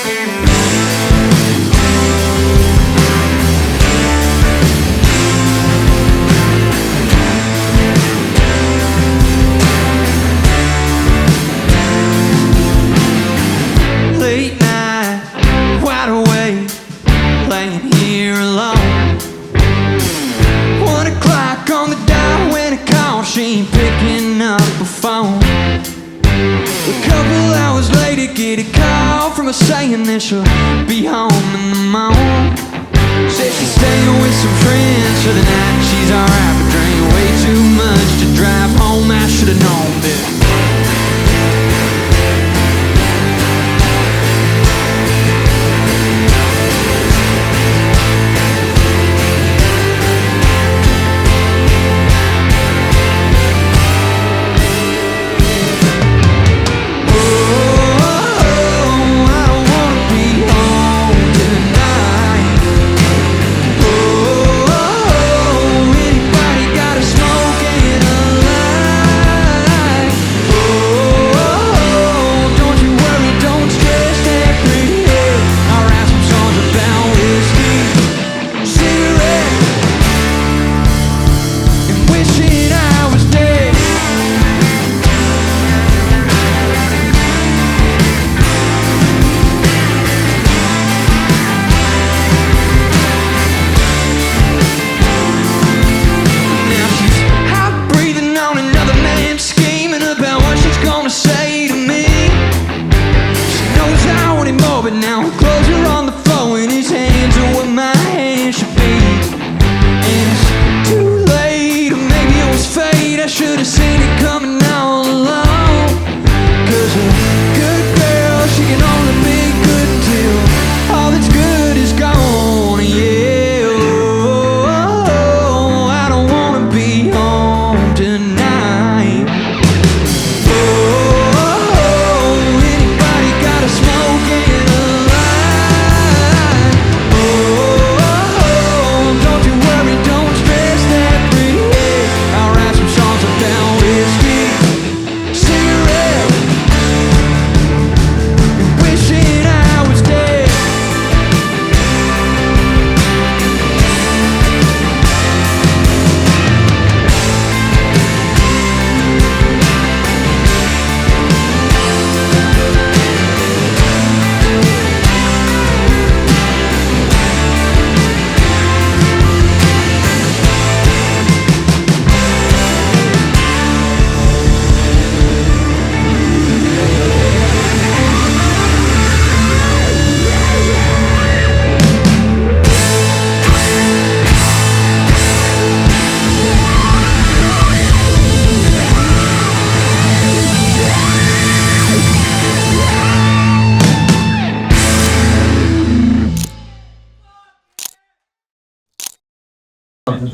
Late night, wide awake, laying here alone. 1 o'clock on the dial when I call, she ain't picking up her phone. A couple hours later, get a call from her saying that she'll be home in the morning. Said she's staying with some friends for the night. She's alright, but drank way too much to drive home. I should've known better.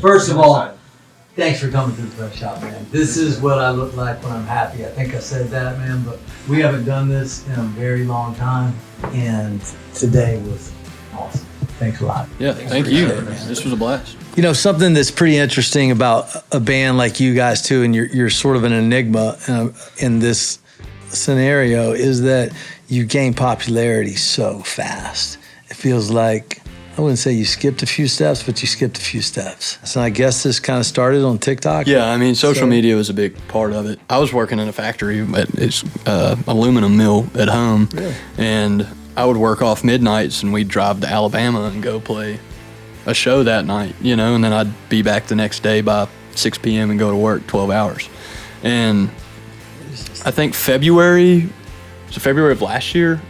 First of all, thanks for coming to the Press Shop, man. This is what I look like when I'm happy. I think I said that, man, but we haven't done this in a very long time, and today was awesome. Thanks a lot. Yeah, thank you. This was a blast. You know, something that's pretty interesting about a band like you guys too, and you're sort of an enigma in this scenario, is that you gain popularity so fast. It feels like, I wouldn't say you skipped a few steps, but you skipped a few steps. So I guess this kind of started on TikTok? Yeah, I mean, social media was a big part of it. I was working in a factory at its aluminum mill at home, really? And I would work off midnights, and we'd drive to Alabama and go play a show that night, you know, and then I'd be back the next day by 6 p.m. and go to work 12 hours. And I think February of last year,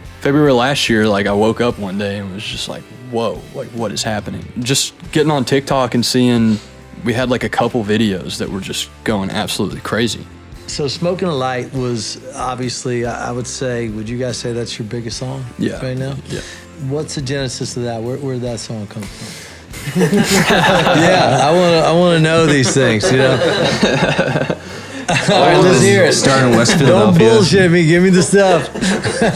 like I woke up one day and was just like, whoa, like what is happening? Just getting on TikTok and seeing, we had like a couple videos that were just going absolutely crazy. So Smoking a Light was obviously, I would say, would you guys say that's your biggest song right now? Yeah. What's the genesis of that? Where did that song come from? Yeah, I want to know these things, you know? All right, let's hear it. Starting in West Philadelphia. Don't bullshit me. Give me the stuff.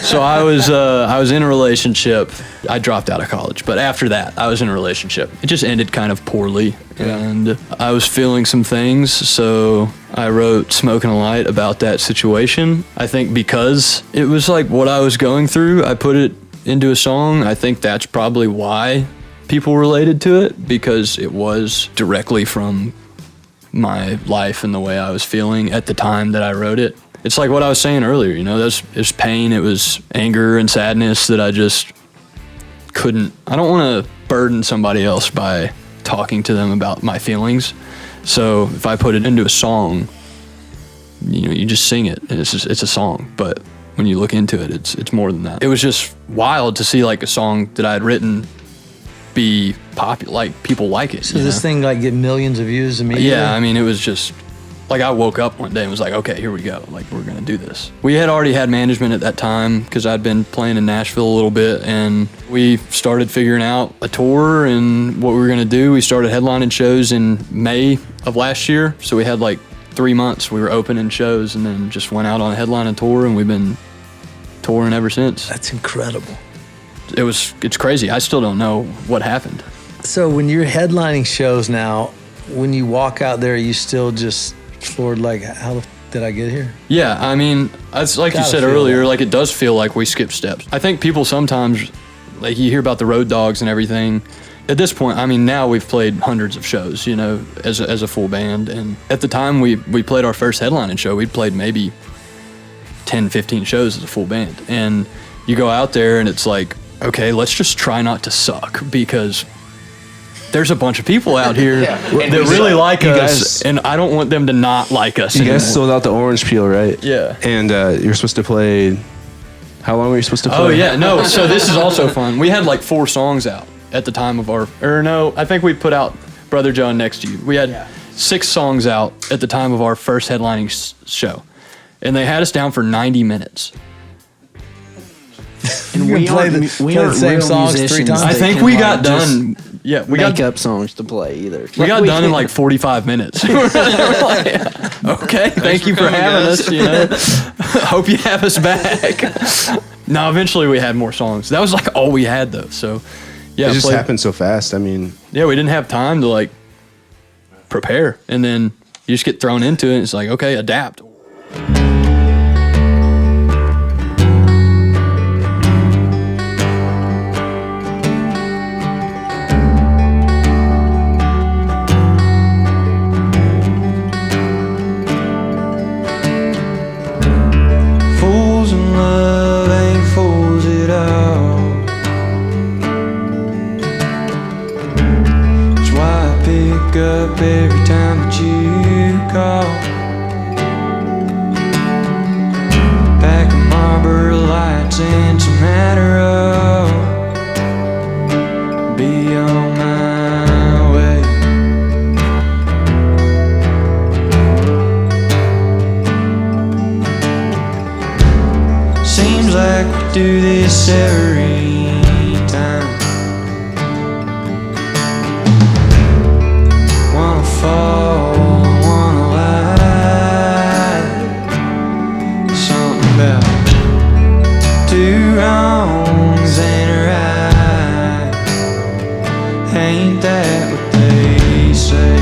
So I was in a relationship. I dropped out of college, but after that, I was in a relationship. It just ended kind of poorly, and I was feeling some things, so I wrote Smoking a Light about that situation. I think because it was like what I was going through, I put it into a song, I think that's probably why people related to it, because it was directly from my life and the way I was feeling at the time that I wrote it. It's like what I was saying earlier, you know, it was pain, it was anger and sadness that I just couldn't. I don't want to burden somebody else by talking to them about my feelings. So if I put it into a song, you know, you just sing it and it's a song. But when you look into it, it's more than that. It was just wild to see like a song that I had written be popular, like people like it. So this thing like get millions of views immediately? Yeah, I mean, it was just like I woke up one day and was like, okay, here we go. Like, we're going to do this. We had already had management at that time because I'd been playing in Nashville a little bit, and we started figuring out a tour and what we were going to do. We started headlining shows in May of last year. So we had like 3 months. We were opening shows and then just went out on a headlining tour, and we've been touring ever since. That's incredible. It's crazy. I still don't know what happened. So when you're headlining shows now, when you walk out there, you still just floored like, how the did I get here? Yeah, I mean, it's like you Gotta said feel earlier, that. like it does feel like we skip steps. I think people sometimes, like you hear about the road dogs and everything. At this point, I mean, now we've played hundreds of shows, you know, as a full band. And at the time we played our first headlining show, we'd played maybe 10, 15 shows as a full band. And you go out there and it's like, okay, let's just try not to suck, because there's a bunch of people out here that really like us, guys, and I don't want them to not like us You anymore. guys sold out the Orange Peel, right? Yeah. And you're supposed to play. How long were you supposed to play? Oh yeah, no. So this is also fun. We had like 4 songs out at the time of our, or no, I think we put out Brother John Next to You. We had 6 songs out at the time of our first headlining show, and they had us down for 90 minutes. And You can play the same songs 3 times? I think we got done. Yeah, we got up songs to play either. we got done in like 45 minutes. We're like, okay, thank you for having us. You know, hope you have us back. No, eventually we had more songs. That was like all we had though. So yeah, It just played- happened so fast. I mean, Yeah, we didn't have time to like prepare, and then you just get thrown into it. And it's like, okay, adapt. Fools in love ain't fools at all. That's why I pick up every time that you call. Pack of Marlboro Lights and some Adderall. Be on my way. Seems like we do this every time. Wanna fall, wanna lie. Something about 2 wrongs and a right. Ain't that what they say?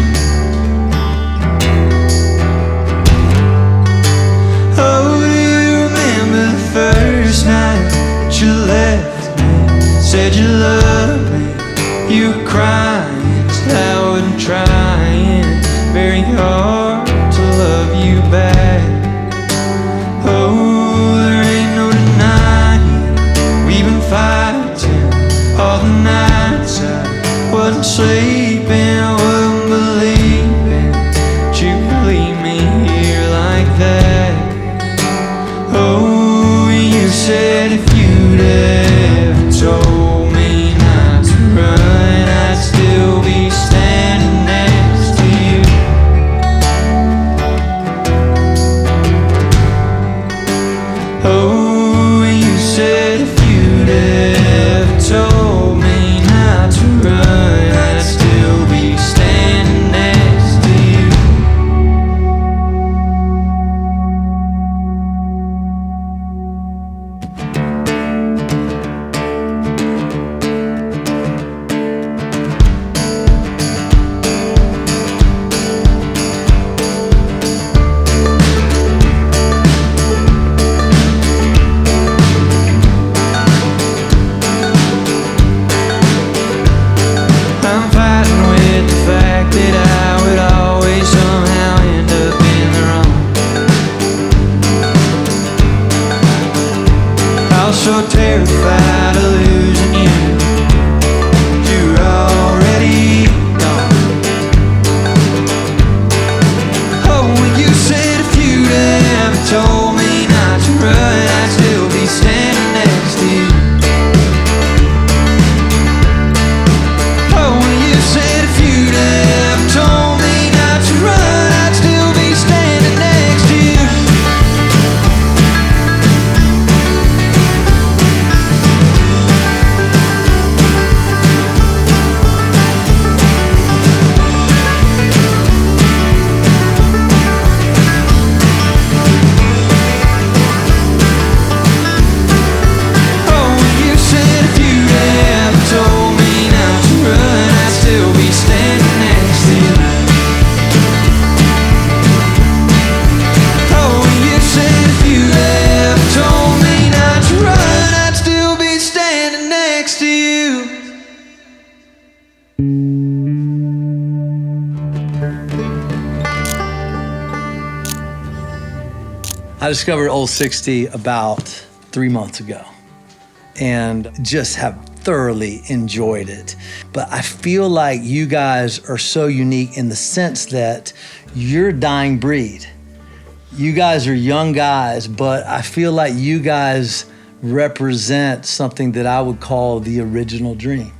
Oh, do you remember the first night that you left me? Said you loved me, you were crying, said I wasn't trying very hard to love you back. Oh, there ain't no denying, we've been fighting all the nights I wasn't sleeping, I wasn't believing that you could leave me here like that. Oh, you said if you'd ever told me not to run, I'd still be standing next to you. Oh, you said if you'd ever told me not to run, I'd still be standing next to you. so terrified of losing you. You're already gone. Oh, when you said if you'd ever told me not to run, I'd still be standing next to you. Oh, when you said if you'd ever told me not to run, I'd still be standing next to you. Oh, when you said if you'd ever told me not to run, I'd still be standing next to you. Oh, when you said if you'd ever told me not to run, I'd still be standing next to you. I discovered Old 60 about 3 months ago and just have thoroughly enjoyed it. But I feel like you guys are so unique in the sense that you're a dying breed. You guys are young guys, but I feel like you guys represent something that I would call the original dream.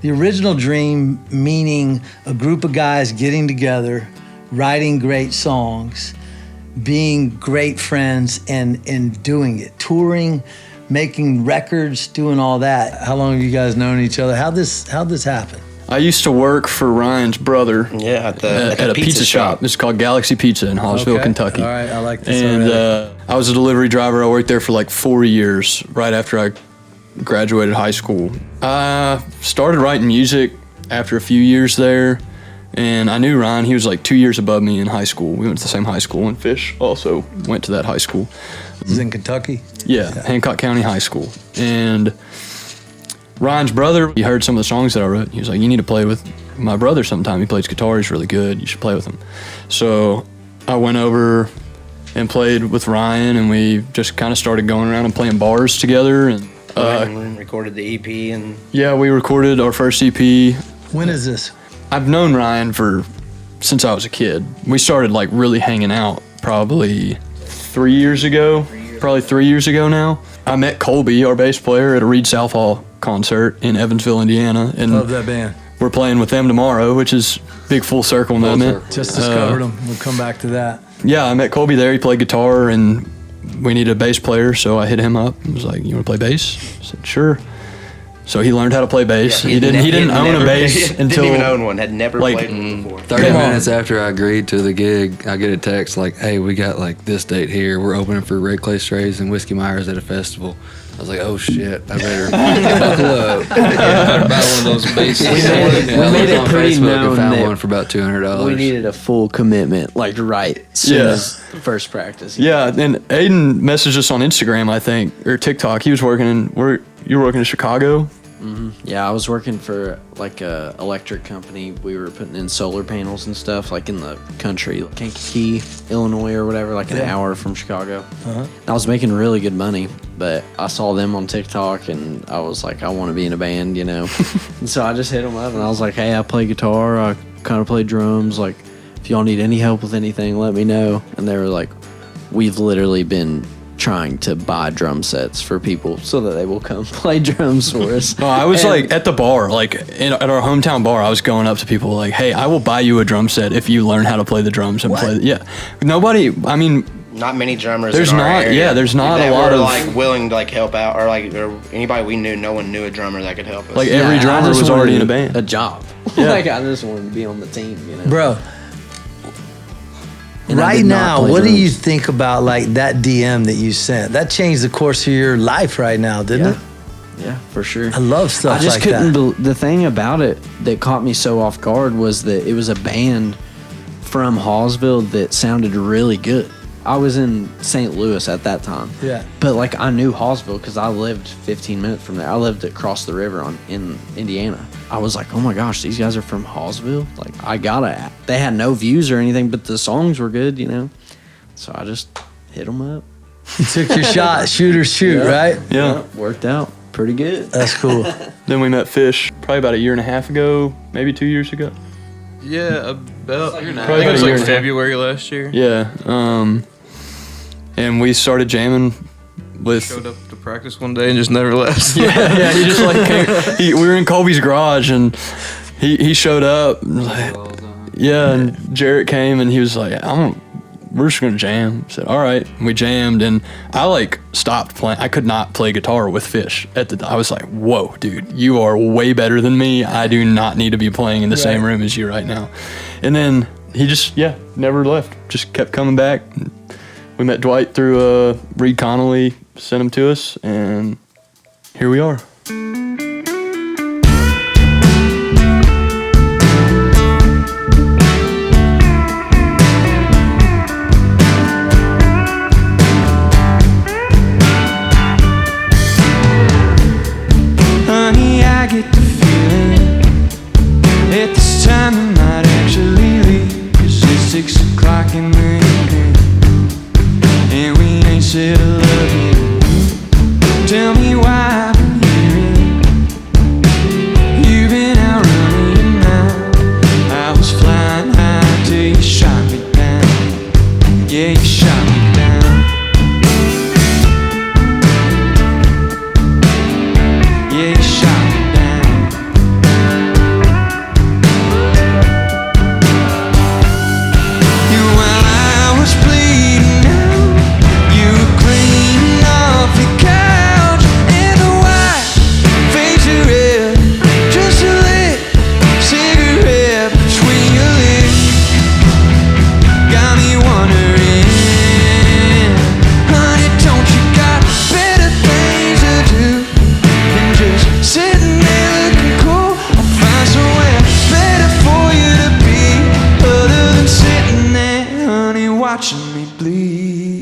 The original dream meaning a group of guys getting together, writing great songs, being great friends and doing it, touring, making records, doing all that. How long have you guys known each other? How'd this happen? I used to work for Ryan's brother Yeah, at the at a pizza shop. It's called Galaxy Pizza in Hallsville, Okay. Kentucky. All right, I like this And already. I was a delivery driver. I worked there for like 4 years right after I graduated high school. I started writing music after a few years there, and I knew Ryan. He was like 2 years above me in high school. We went to the same high school, and Fish also went to that high school. This is in Kentucky? Yeah, Hancock County High School. And Ryan's brother, he heard some of the songs that I wrote. He was like, you need to play with my brother sometime. He plays guitar. He's really good. You should play with him. So I went over and played with Ryan, and we just kind of started going around and playing bars together. And and recorded the EP and yeah, we recorded our first EP. When is this? I've known Ryan since I was a kid. We started like really hanging out probably 3 years ago, probably 3 years ago now. I met Colby, our bass player, at a Reed Southall concert in Evansville, Indiana, and Love that band. we're playing with them tomorrow, which is big full circle moment. Just discovered them. We'll come back to that. Yeah, I met Colby there. He played guitar, and we needed a bass player, so I hit him up. I was like, "You want to play bass?" I said, "Sure." So he learned how to play bass. He didn't own a bass until didn't even own one. Had never like, played one before. 30 Come on. minutes after I agreed to the gig, I get a text like, hey, we got like this date here. We're opening for Red Clay Strays and Whiskey Myers at a festival. I was like, oh shit, I better buckle up. Yeah, buy one of those basses. We made it on pretty Facebook known and found that one for about $200. we needed a full commitment, like right soon Yeah. as the first practice. Yeah, and Aiden messaged us on Instagram, I think, or TikTok. He was working you were working in Chicago. Yeah, I was working for like a electric company. We were putting in solar panels and stuff, like in the country, like Kankakee, Illinois, or whatever, like an hour from Chicago. I was making really good money, but I saw them on TikTok, and I was like, I want to be in a band, you know. And so I just hit them up, and I was like, hey, I play guitar, I kind of play drums. Like, if y'all need any help with anything, let me know. And they were like, we've literally been trying to buy drum sets for people so that they will come play drums for us. No, I was And- like at the bar, like at our hometown bar. I was going up to people like, "Hey, I will buy you a drum set if you learn how to play the drums and play." Yeah, nobody. I mean, Not many drummers. There's in our not- area yeah, there's not that a lot were, of- like willing to like help out, or anybody we knew. No one knew a drummer that could help us. like every I drummer just was already in a wanted band. A job. Yeah. Like, I just wanted to be on the team, you know? Bro, And I right did not now, play what do you drums. think about like that DM that you sent? That changed the course of your life right now, didn't Yeah. it? Yeah, for sure. I love stuff I just like couldn't. that. The thing about it that caught me so off guard was that it was a band from Hallsville that sounded really good. I was in St. Louis at that time. Yeah. But like I knew Hallsville because I lived 15 minutes from there. I lived across the river in Indiana. I was like, oh my gosh, these guys are from Hallsville. Like I gotta. They had no views or anything, but the songs were good, you know. So I just hit them up. You took your shot, shoot or shoot, right? Yeah. Worked out pretty good. That's cool. Then we met Fish probably about a year and a half ago, maybe 2 years ago. Yeah, about. I Probably think it was about a year like and a half. February last year. Yeah. And we started jamming with. Showed up to practice one day and just never left. Yeah, he just like came. We were in Colby's garage and he showed up. And was like, yeah, and Jarrett came and he was like, we're just gonna jam. I said, all right. And we jammed and I like stopped playing. I could not play guitar with Fish I was like, whoa, dude, you are way better than me. I do not need to be playing in the same room as you right now. And then he just, never left. Just kept coming back. We met Dwight through Reed Connolly, sent him to us, and here we are. Honey, I get the feeling at this time I might actually leave. 'Cause it's 6 o'clock in the evening and we ain't said I love you. Tell me why I've been hearing you've been out running tonight. I was flying high till you shot me down. Yeah, you shot me down. Yeah, you shot me down. You, while I was bleeding out, you were cleaning off your couch, and the white face of red, just a lit cigarette between your lips, got me wondering, honey, don't you got better things to do than just sitting there looking cool? I'll find somewhere better for you to be, other than sitting there, honey, watching me bleed.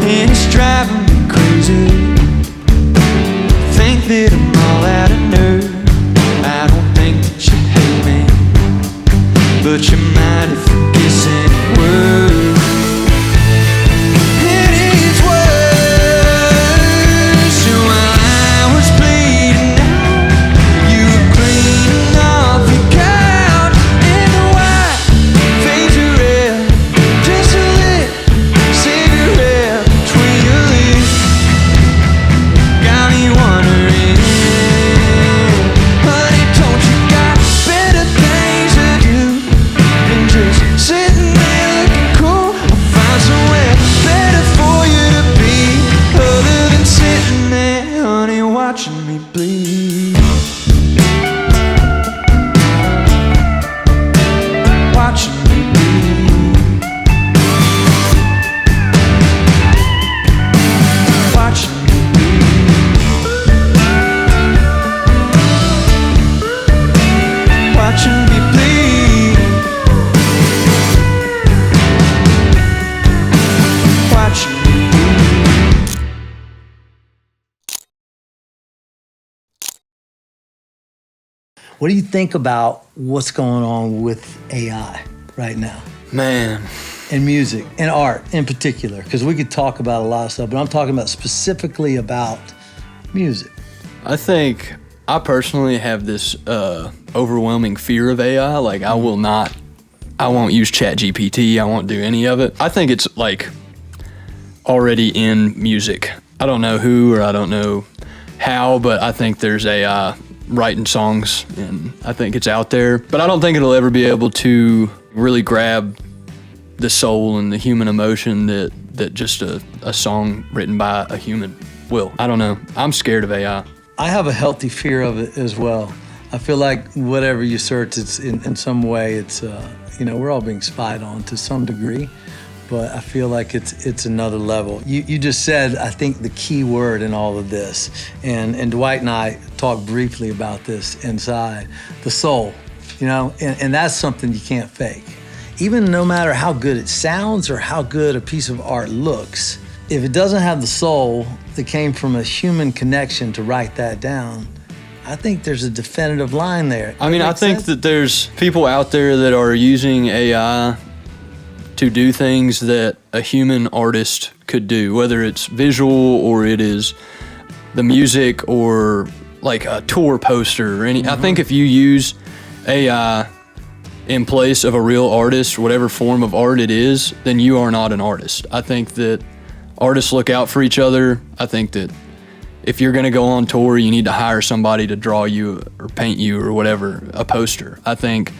And it's driving me crazy. Think that I'm all out of nerve. I don't think that you hate me, but you might if you kiss any word. It is worse. So while I was bleeding out, you were cleaning off your couch, and the white face of red, just a lit cigarette between your lips, got me wondering, honey, don't you got better things to do than just sitting there looking cool? I'll find somewhere better for you to be, other than sitting there, honey, watching me bleed. Watching me bleed. Watching me bleed. Watching me bleed. Watching me bleed. What do you think about what's going on with AI right now? Man, And music and art in particular, because we could talk about a lot of stuff, but I'm talking about specifically about music. I think I personally have this overwhelming fear of AI. Like, I won't use ChatGPT. I won't do any of it. I think it's like already in music. I don't know who or I don't know how, but I think there's AI writing songs and I think it's out there. But I don't think it'll ever be able to really grab the soul and the human emotion that just a song written by a human will. I don't know. I'm scared of AI. I have a healthy fear of it as well. I feel like whatever you search, it's in some way, it's we're all being spied on to some degree, but I feel like it's another level. You just said, I think, the key word in all of this, and Dwight and I talked briefly about this inside, the soul, and that's something you can't fake. Even no matter how good it sounds or how good a piece of art looks, if it doesn't have the soul that came from a human connection to write that down, I think there's a definitive line there. I mean, I think that there's people out there that are using AI to do things that a human artist could do, whether it's visual or it is the music or like a tour poster or any. I think if you use AI in place of a real artist, whatever form of art it is, then you are not an artist. I think that artists look out for each other. I think that if you're going to go on tour, you need to hire somebody to draw you or paint you or whatever, a poster. I think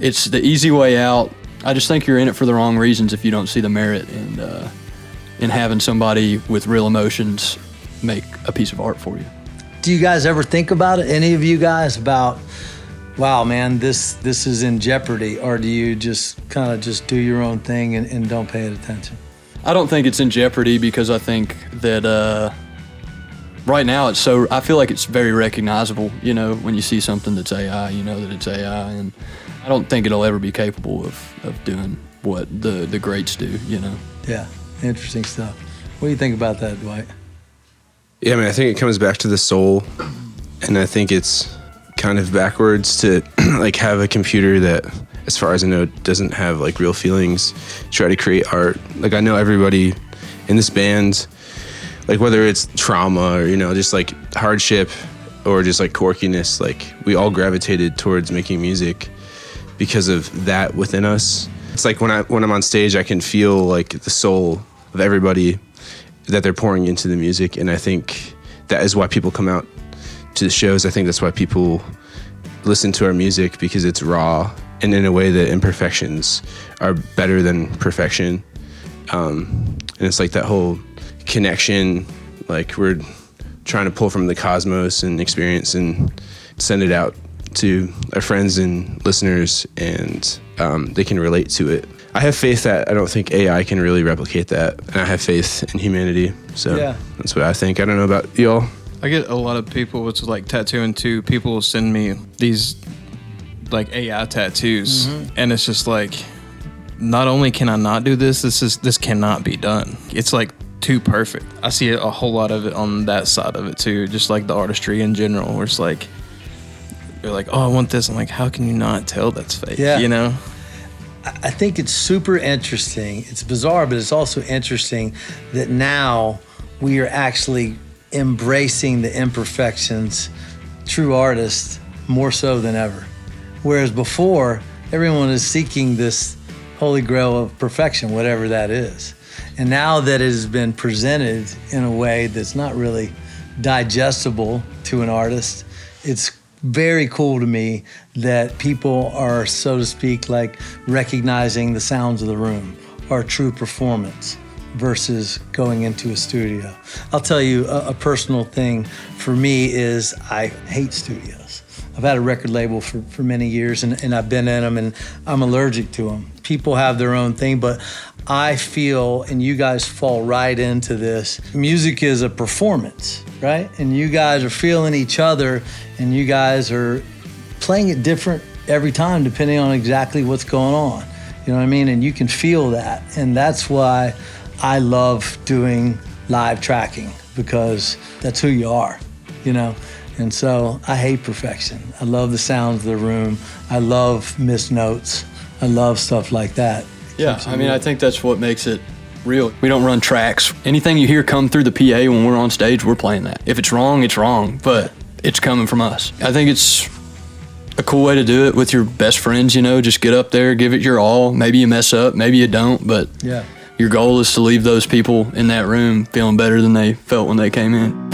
it's the easy way out. I just think you're in it for the wrong reasons if you don't see the merit in having somebody with real emotions make a piece of art for you. Do you guys ever think about it, any of you guys, about, wow, man, this is in jeopardy? Or do you just kind of just do your own thing and don't pay it attention? I don't think it's in jeopardy because I think that right now I feel like it's very recognizable, you know, when you see something that's AI, you know that it's AI, and I don't think it'll ever be capable of doing what the greats do, you know. Yeah, interesting stuff. What do you think about that, Dwight? Yeah, I mean, I think it comes back to the soul, and I think it's kind of backwards to like have a computer that, as far as I know, doesn't have like real feelings, try to create art. Like, I know everybody in this band, like whether it's trauma or, you know, just like hardship or just like quirkiness, like we all gravitated towards making music because of that within us. It's like when I'm on stage, I can feel like the soul of everybody that they're pouring into the music, and I think that is why people come out to the shows. I think that's why people listen to our music, because it's raw and in a way that imperfections are better than perfection. And it's like that whole connection, like we're trying to pull from the cosmos and experience and send it out to our friends and listeners, and they can relate to it. I have faith that I don't think AI can really replicate that, and I have faith in humanity. So yeah, that's what I think. I don't know about y'all. I get a lot of people with like tattooing too. People will send me these like AI tattoos, and it's just like, not only can I not do this, this cannot be done. It's like too perfect. I see a whole lot of it on that side of it too, just like the artistry in general, where it's like, you're like, oh, I want this. I'm like, how can you not tell that's fake? Yeah. You know? I think it's super interesting. It's bizarre, but it's also interesting that now we are actually embracing the imperfections, true artists, more so than ever. Whereas before, everyone is seeking this holy grail of perfection, whatever that is. And now that it has been presented in a way that's not really digestible to an artist, it's very cool to me that people are, so to speak, like recognizing the sounds of the room or true performance versus going into a studio. I'll tell you a personal thing for me is I hate studios. I've had a record label for many years, and I've been in them, and I'm allergic to them. People have their own thing, but I feel, and you guys fall right into this, music is a performance, right? And you guys are feeling each other, and you guys are playing it different every time depending on exactly what's going on. You know what I mean? And you can feel that. And that's why I love doing live tracking, because that's who you are, you know? And so I hate perfection. I love the sounds of the room. I love missed notes. I love stuff like that. Yeah, I mean, I think that's what makes it real. We don't run tracks. Anything you hear come through the PA when we're on stage, we're playing that. If it's wrong, it's wrong, but it's coming from us. I think it's a cool way to do it with your best friends, you know, just get up there, give it your all. Maybe you mess up, maybe you don't, but yeah, your goal is to leave those people in that room feeling better than they felt when they came in.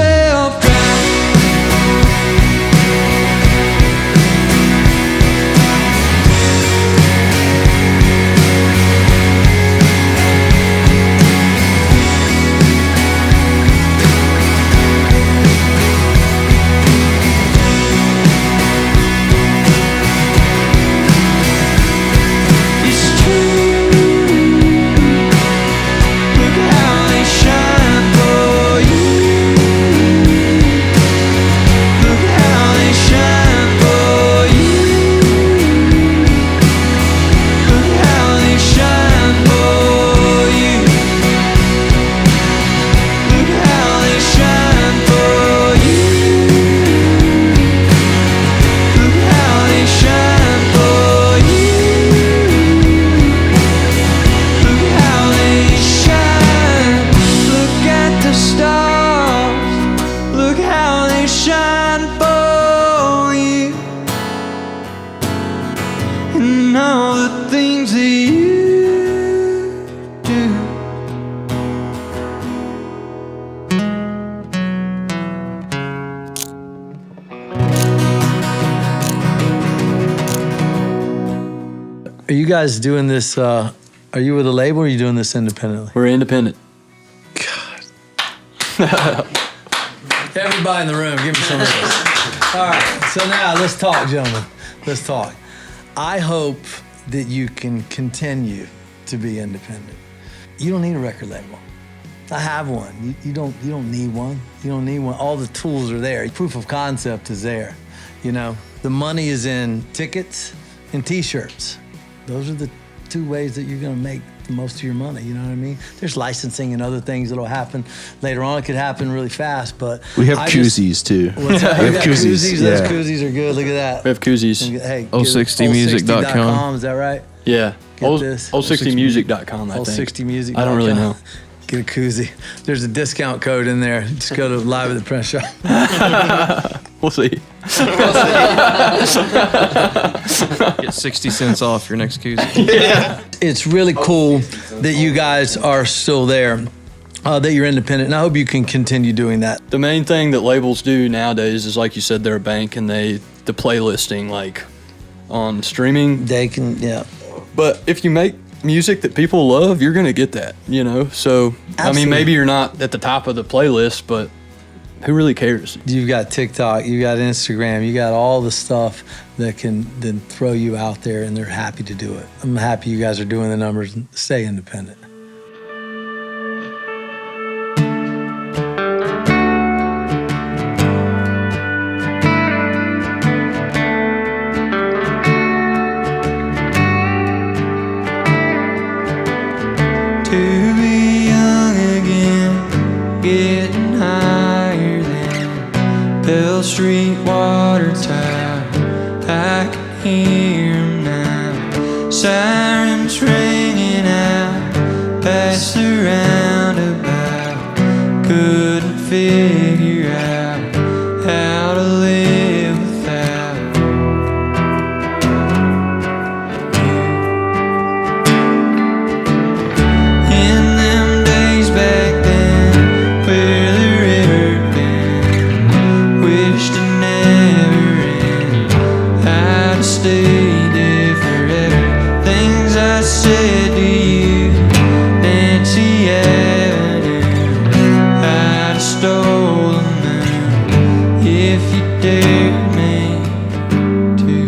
yourself dry. It's true. Look how they shine for you. Look how they shine for you. Look how they shine for you. Look how they shine for you. Look how they shine for you. Look how they shine. Look at the stars. Look how they shine for you. And all the things that you do. Are you guys doing this? Are you with a label or are you doing this independently? We're independent. Everybody in the room, give me some of this. All right, so now let's talk, gentlemen. Let's talk. I hope that you can continue to be independent. You don't need a record label. I have one. You don't need one. You don't need one. All the tools are there. Proof of concept is there. You know, the money is in tickets and T-shirts. Those are the two ways that you're going to make the most of your money. You know what I mean? There's licensing and other things that'll happen later on. It could happen really fast, but We have I just- koozies too. What's that? We You have got koozies. Those Yeah. koozies are good. Look at that. We have koozies. Hey, 060music.com. Is that right? Yeah. Get this. Old60music.com, I think. Old60music. I don't really know. Get a koozie. There's a discount code in there. Just go to Live at the Press Shop. We'll see. Get 60 cents off your next koozie. It's really cool that you guys are still there, that you're independent, and I hope you can continue doing that. The main thing that labels do nowadays is, like you said, they're a bank and the playlisting, like on streaming. They can, yeah. But if you make music that people love, you're gonna get that, you know. So I Absolutely. mean, maybe you're not at the top of the playlist, but who really cares? You've got TikTok, you got Instagram, you got all the stuff that can then throw you out there, and they're happy to do it. I'm happy you guys are doing the numbers and stay independent. To be young again, getting higher than Bell Street water tower. I can hear 'em now, sirens ringing out past the roundabout. Couldn't figure out how to live without in them days back then, where the river been, wished it never end. I'd have stayed there forever. Things I said to you, Nancy Avenue, I'd have stolen them if you dared me to.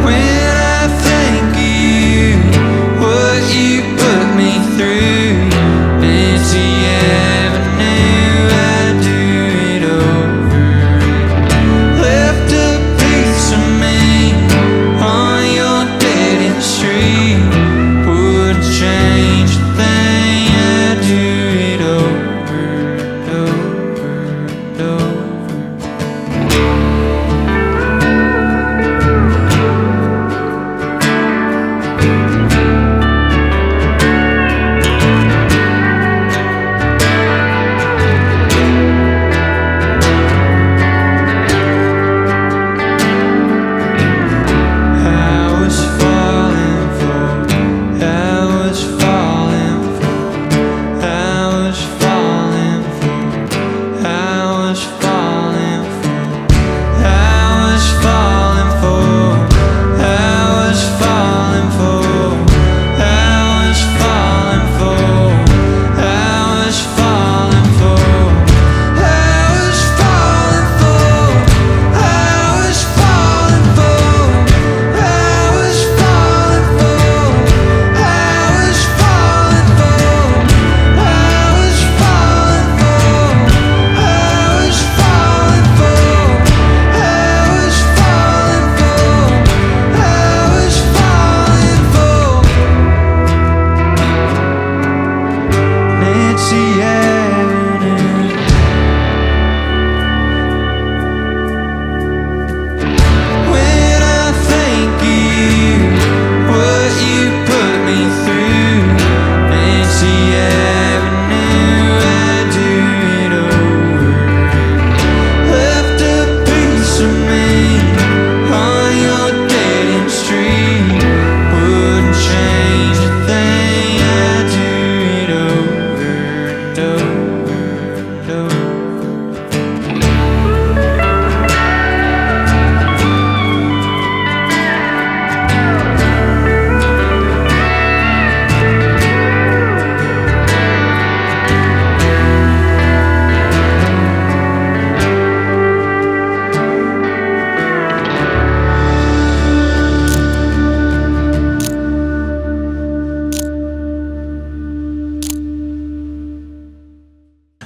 When I think of you, what you put me through, Nancy Avenue, I do it over. Left a piece of me on your dead end street. Wouldn't change a thing, I do it over and over and over.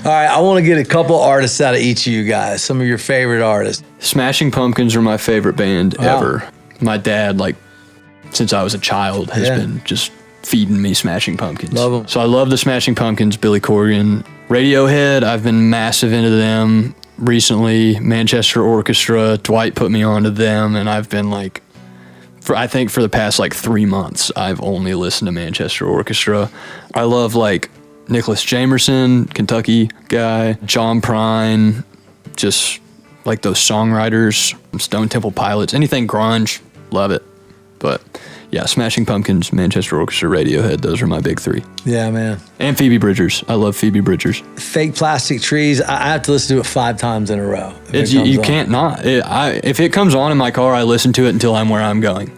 All right, I want to get a couple artists out of each of you guys. Some of your favorite artists. Smashing Pumpkins are my favorite band ever. My dad, like, since I was a child, has been just feeding me Smashing Pumpkins. Love 'em. So I love the Smashing Pumpkins, Billy Corgan. Radiohead, I've been massive into them recently. Manchester Orchestra, Dwight put me onto them, and I've been like, I think for the past like 3 months, I've only listened to Manchester Orchestra. I love like Nicholas Jamerson, Kentucky guy, John Prine, just like those songwriters, Stone Temple Pilots, anything grunge, love it. But yeah, Smashing Pumpkins, Manchester Orchestra, Radiohead, those are my big three. Yeah, man. And Phoebe Bridgers. I love Phoebe Bridgers. Fake Plastic Trees. I have to listen to it 5 times in a row. You can't not. If it comes on in my car, I listen to it until I'm where I'm going.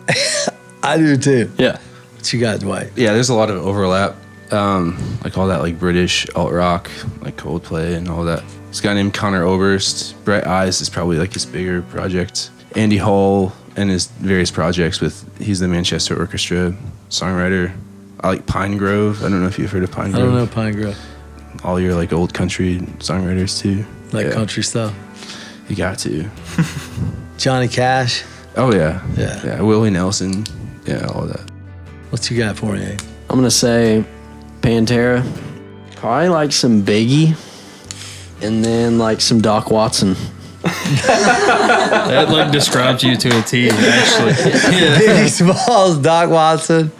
I do too. Yeah. What you got, Dwight? Yeah, there's a lot of overlap. Like all that like British alt rock, like Coldplay and all that. This guy named Connor Oberst. Bright Eyes is probably like his bigger project. Andy Hall and his various projects he's the Manchester Orchestra songwriter. I like Pine Grove. I don't know if you've heard of Pine Grove. I don't know Pine Grove. All your like old country songwriters too. Like country stuff. You got to. Johnny Cash. Oh yeah. Yeah. Willie Nelson. Yeah, all that. What you got for me? I'm gonna say Pantera. Probably like some Biggie, and then like some Doc Watson. That like describes you to a T, actually. Biggie Smalls, Doc Watson.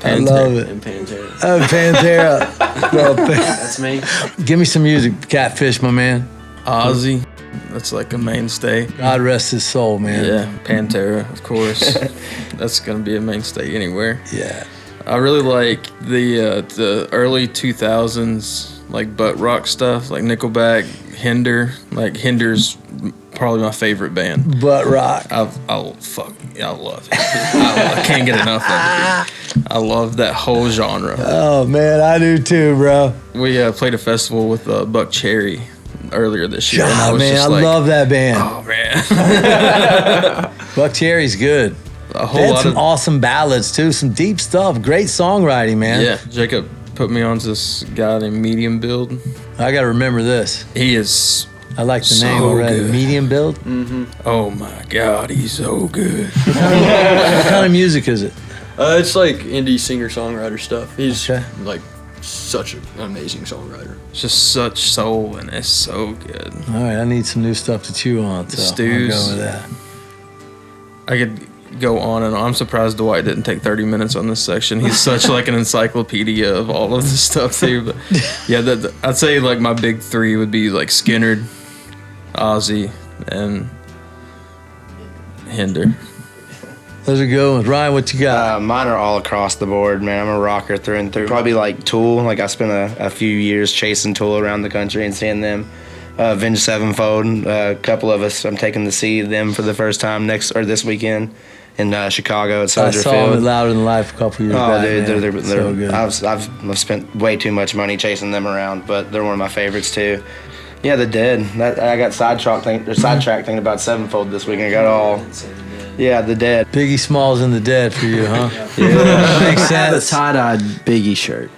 I love it. And Pantera. Oh, Pantera. Bro, That's me. give me some music, Catfish, my man. Ozzy, that's like a mainstay. God rest his soul, man. Yeah, Pantera, of course. That's gonna be a mainstay anywhere. Yeah. I really like the early 2000s like butt rock stuff, like Nickelback, Hinder. Like Hinder's probably my favorite band. Butt rock. I love it. I can't get enough of it. I love that whole genre. Oh, man, I do too, bro. We played a festival with Buck Cherry earlier this year. and God, man, just I like, love that band. Oh man, Buck Cherry's good. a They whole had lot some of awesome ballads, too. Some deep stuff. Great songwriting, man. yeah. Jacob put me on to this guy named Medium Build. I got to remember this. He is. I like the So name already. good. Medium build? Oh my God, he's so good. What kind of music is it? It's like indie singer-songwriter stuff. He's Okay. like such an amazing songwriter. It's just such soul and it's so good. All right, I need some new stuff to chew on, so I'll Stews. go with that. I could go on and on. I'm surprised Dwight didn't take 30 minutes on this section. He's such like an encyclopedia of all of this stuff too. But yeah, I'd say like my big three would be like Skynyrd, Ozzy, and Hinder. Those are good ones. Ryan, what you got? Mine are all across the board, man. I'm a rocker through and through. Probably like Tool. Like I spent a few years chasing Tool around the country and seeing them. Avenged Sevenfold. A couple of us. I'm taking to see them for the first time this weekend in Chicago at I Soldier saw them at Field. Louder Than Life a couple years back. Dude, man. they're so good. I've spent way too much money chasing them around, but they're one of my favorites too. Yeah, The Dead. I got sidetracked thinking about Sevenfold this weekend. I got all. Yeah, The Dead. Biggie Smalls and the Dead for you, huh? Yeah. Makes I have a sense. tie-dyed Biggie shirt.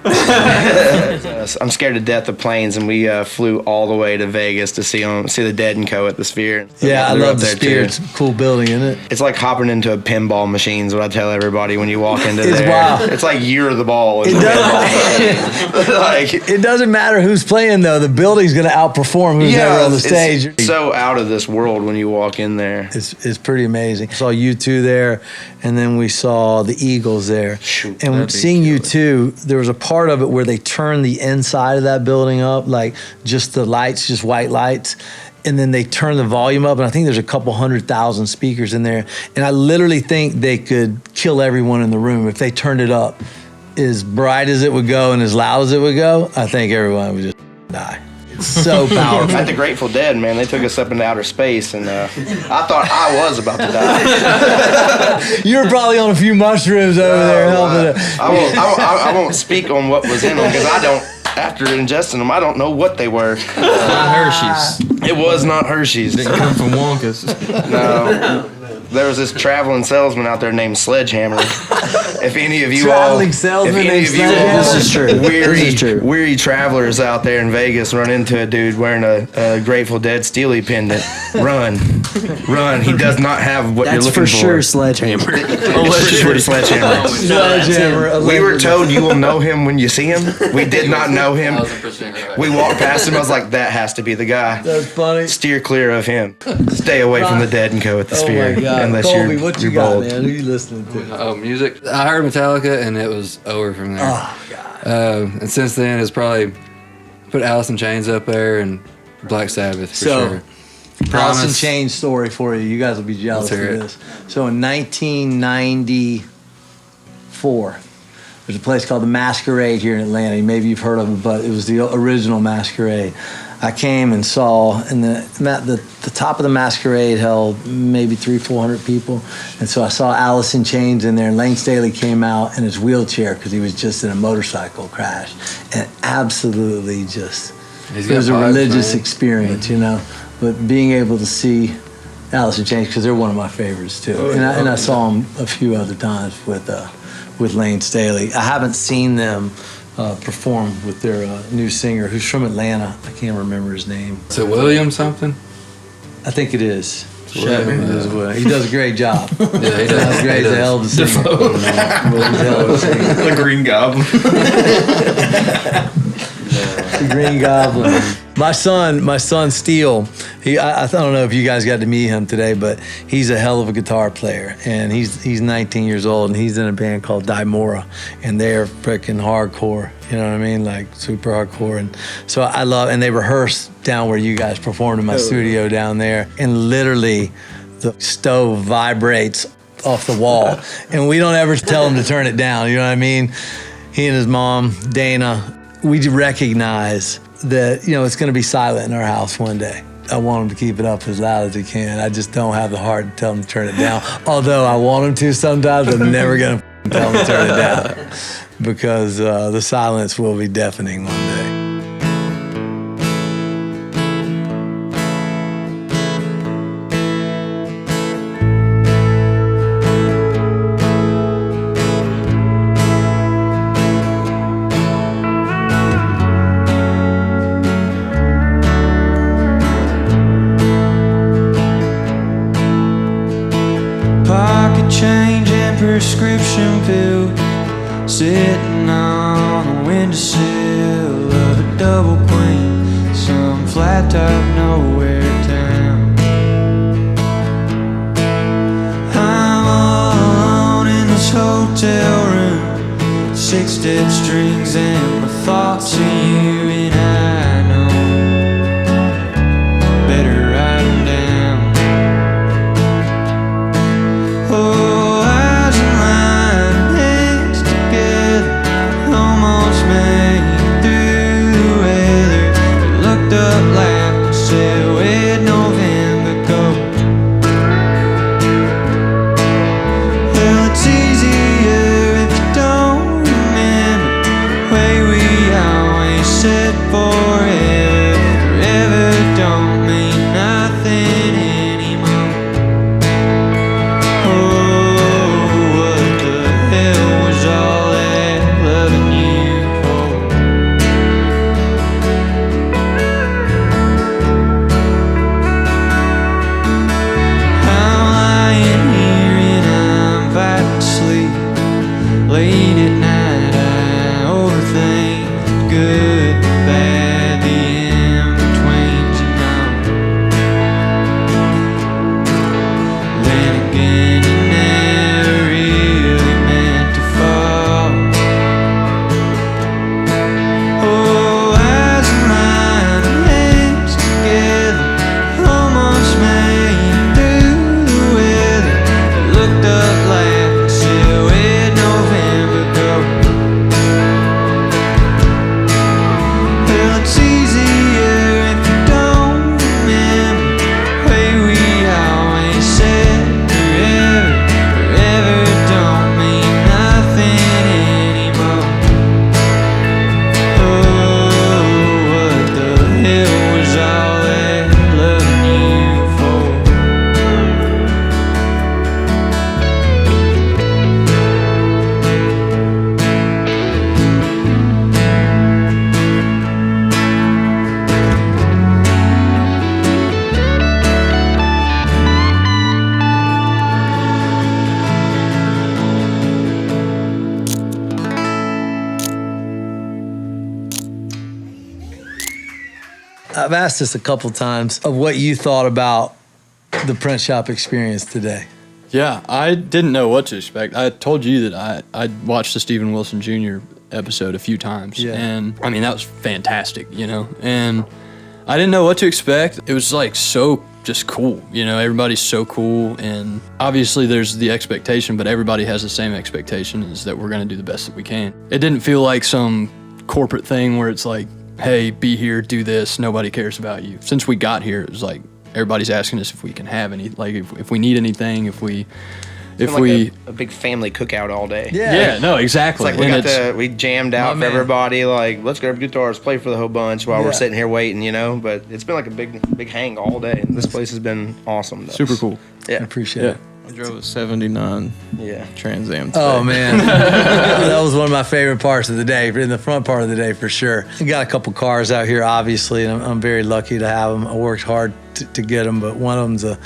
I'm scared to death of planes, and we flew all the way to Vegas to see the Dead and Co. at the Sphere. Yeah, I They're love up the there, Sphere. too. It's a cool building, isn't it? It's like hopping into a pinball machine is what I tell everybody when you walk into It's there. wild. It's like you're the ball. It like, It doesn't matter who's playing, though. The building's going to outperform who's ever on the stage. It's so out of this world when you walk in there. It's pretty amazing. Saw U2 there, and then we saw the Eagles there. Shoot, And that'd be seeing U2, there was a part of it where they turned the inside of that building up, like just the lights, just white lights. And then they turned the volume up, and I think there's a couple 100,000 speakers in there. And I literally think they could kill everyone in the room if they turned it up as bright as it would go and as loud as it would go. I think everyone would just die. It's so powerful. At the Grateful Dead, man, they took us up into outer space, and I thought I was about to die. You're probably on a few mushrooms over there helping it. I won't speak on what was in them because I don't. After ingesting them, I don't know what they were. Not Hershey's. It was not Hershey's. Didn't come from Wonka's. No. There was this traveling salesman out there named Sledgehammer. If any of you Traveling salesman if any named of you Sledgehammer? This is true. weary, This is true. weary travelers out there in Vegas run into a dude wearing a Grateful Dead Steely pendant, run. He does not have what That's you're looking for sure Sledgehammer. For sure, Sledgehammer. Sledgehammer. We were told you will know him when you see him. We did not know him. 1,000% right. We walked past him. I was like, that has to be the guy. That's funny. Steer clear of him. Stay away from the dead and go with the Oh Sphere. my God. Unless Colby, you're, what you're you got, bold. man? Who you listening to? Oh, music. I heard Metallica and it was over from there. Oh, God. And since then, it's probably put Alice in Chains up there and Black Sabbath for So, sure. Alice in Chains story for you. You guys will be jealous of Let's hear it. this. So in 1994, there's a place called the Masquerade here in Atlanta. Maybe you've heard of it, but it was the original Masquerade. I came and saw, and the top of the Masquerade held maybe 300-400 people. And so I saw Alice in Chains in there, and Lane Staley came out in his wheelchair because he was just in a motorcycle crash. And absolutely just, He's it got was a vibes, religious man. experience, you know. But being able to see Alice in Chains, because they're one of my favorites too. And I saw them a few other times with Lane Staley. I haven't seen them perform with their new singer, who's from Atlanta. I can't remember his name. Is it William something? I think it is. William, Chapman is what- He does a great job. Yeah, he That's does. great. He He's a does. hell of a singer. He's a hell of a singer. The Green Goblin. The Green Goblin. My son Steele, I don't know if you guys got to meet him today, but he's a hell of a guitar player, and he's 19 years old, and he's in a band called Dimora, and they're freaking hardcore. You know what I mean? Like super hardcore. And so I love, and they rehearse down where you guys performed in my studio down there, and literally the stove vibrates off the wall, and we don't ever tell him to turn it down. You know what I mean? He and his mom, Dana, we recognize that, you know, it's going to be silent in our house one day. I want him to keep it up as loud as he can. I just don't have the heart to tell him to turn it down. Although I want him to sometimes, I'm never going to tell him to turn it down because the silence will be deafening one day. Pocket change and prescription pills sitting on a windowsill of a double queen, some flat top nowhere town. I'm all alone in this hotel room, 6 dead strings and my thoughts of you, and I know better write them down. Oh, eyes and line, heads together, almost made it through the weather. We looked up, laughed, and said, where'd November go? Well, it's easier if you don't remember where I've asked this a couple times of what you thought about the print shop experience today. Yeah, I didn't know what to expect. I told you that I watched the Steven Wilson Jr. episode a few times. Yeah. And I mean, that was fantastic, you know? And I didn't know what to expect. It was like so just cool, you know? Everybody's so cool. And obviously there's the expectation, but everybody has the same expectation, is that we're going to do the best that we can. It didn't feel like some corporate thing where it's like, hey, be here, do this, nobody cares about you. Since we got here, it was like, everybody's asking us if we can have any, like if we need anything, if we a big family cookout all day. yeah, no, exactly. It's like we jammed out for everybody. Like, let's grab guitars, play for the whole bunch while we're sitting here waiting, you know. But it's been like a big hang all day, and this place has been awesome. Though. Super cool. I appreciate it. I drove a 79 Trans Am today. Oh, man. That was one of my favorite parts of the day, in the front part of the day for sure. I got a couple cars out here, obviously, and I'm very lucky to have them. I worked hard to get them, but one of them's a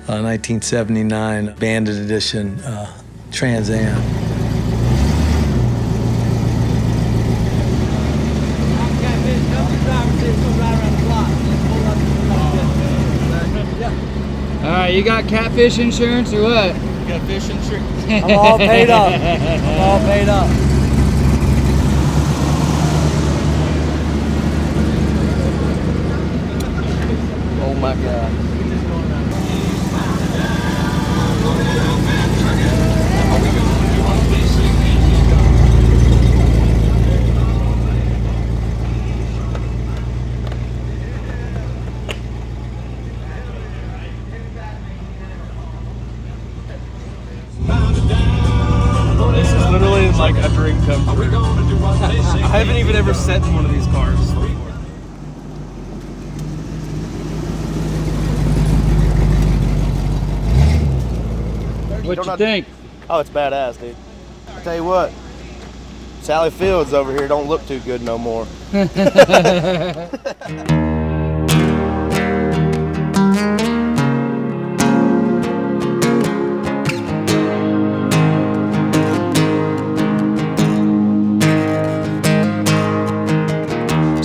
1979 Bandit Edition Trans Am. All right, you got catfish insurance or what? Got fish insurance. I'm all paid up. I'm all paid up. Oh my God. This is literally like a dream come true. I haven't even ever sat in one of these cars before. What you think? Oh, it's badass, dude. I tell you what, Sally Fields over here don't look too good no more.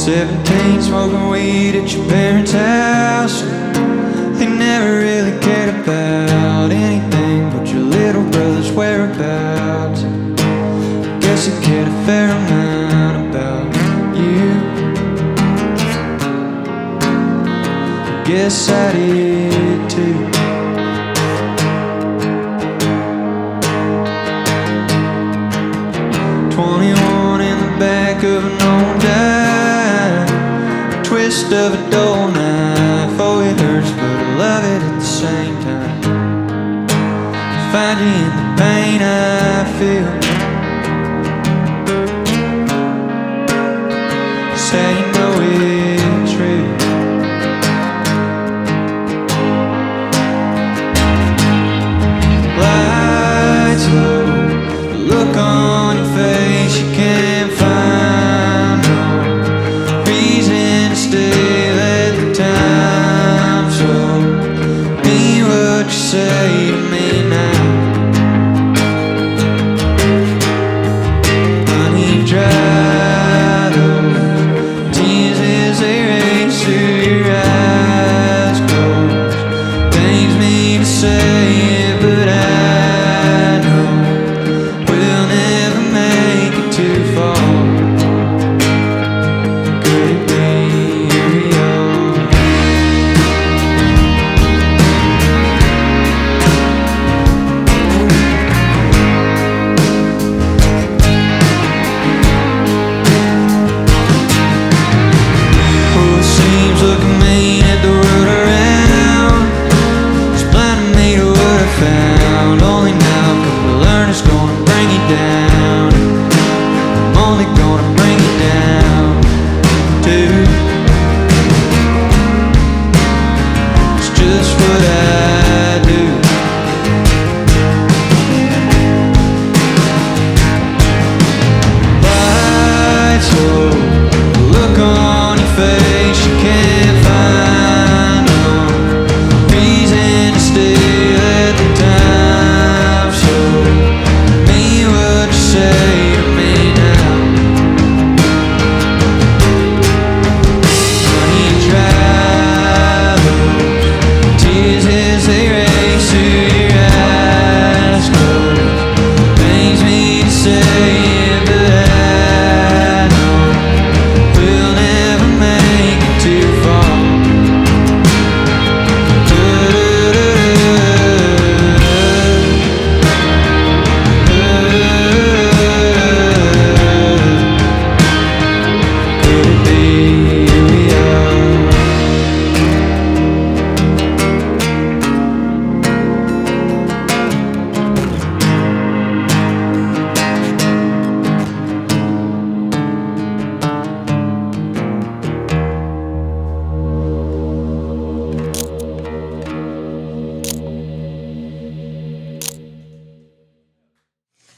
17, smoking weed at your parents' house. They never really cared about anything but your little brother's whereabouts. Guess I cared a fair amount about you. Guess I did too. Back of an old dime, twist of a dull knife. Oh, it hurts, but I love it at the same time. Find you in the pain I feel. Say you know it's real. Lights low, the look on your face, you can't find no reason to stay. Let the time show me what you say to me now.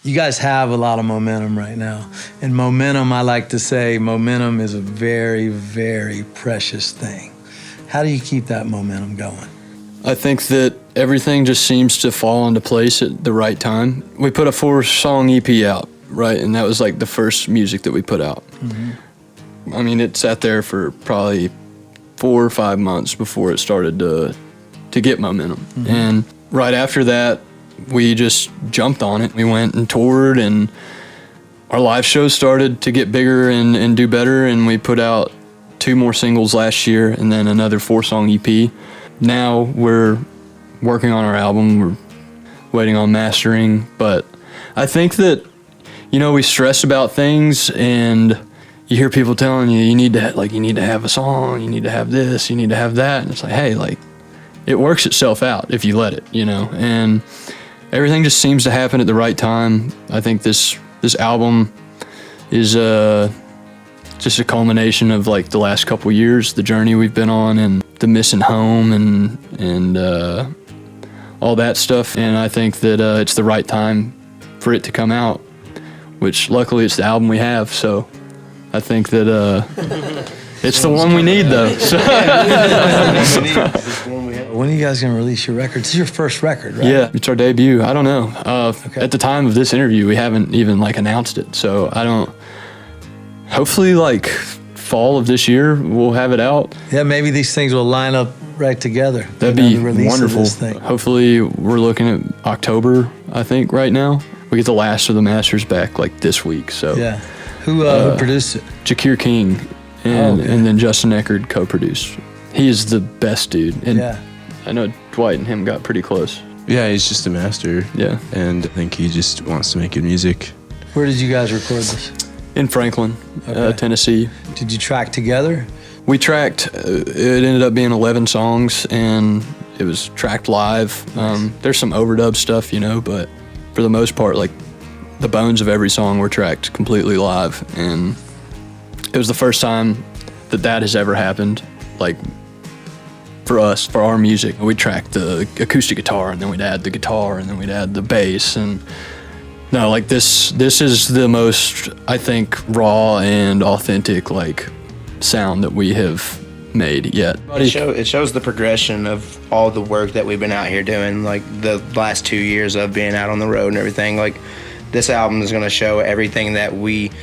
You guys have a lot of momentum right now. And momentum, I like to say, momentum is a very, very precious thing. How do you keep that momentum going? I think that everything just seems to fall into place at the right time. We put a 4-song EP out, right? And that was like the first music that we put out. Mm-hmm. I mean, it sat there for probably 4 or 5 months before it started to get momentum. Mm-hmm. And right after that, we just jumped on it. We went and toured, and our live shows started to get bigger and do better, and we put out 2 more singles last year and then another 4-song EP. Now we're working on our album. We're waiting on mastering, but I think that, you know, we stress about things, and you hear people telling you need to have a song, you need to have this, you need to have that, and it's like, hey, like, it works itself out if you let it, you know, and everything just seems to happen at the right time. I think this album is just a culmination of like the last couple years, the journey we've been on, and the missing home and all that stuff. And I think that it's the right time for it to come out, which luckily it's the album we have. So I think that it's the one we need, though. So. When are you guys going to release your record? This is your first record, right? Yeah, it's our debut. I don't know. At the time of this interview, we haven't even like announced it. So I don't. Hopefully, like fall of this year, we'll have it out. Yeah, maybe these things will line up right together. That'd be wonderful. Hopefully, we're looking at October, I think, right now. We get the last of the masters back like this week. So yeah, who produced it? Jakir King and then Justin Eckerd co-produced. He is the best dude. And yeah. I know Dwight and him got pretty close. Yeah, he's just a master. Yeah. And I think he just wants to make good music. Where did you guys record this? In Franklin, Tennessee. Did you track together? We tracked, it ended up being 11 songs, and it was tracked live. Nice. There's some overdub stuff, you know, but for the most part, like, the bones of every song were tracked completely live, and it was the first time that has ever happened, like, for us, for our music. We'd track the acoustic guitar, and then we'd add the guitar, and then we'd add the bass, and no, like this is the most, I think, raw and authentic, like, sound that we have made yet. It shows the progression of all the work that we've been out here doing, like the last 2 years of being out on the road and everything. Like, this album is going to show everything that we've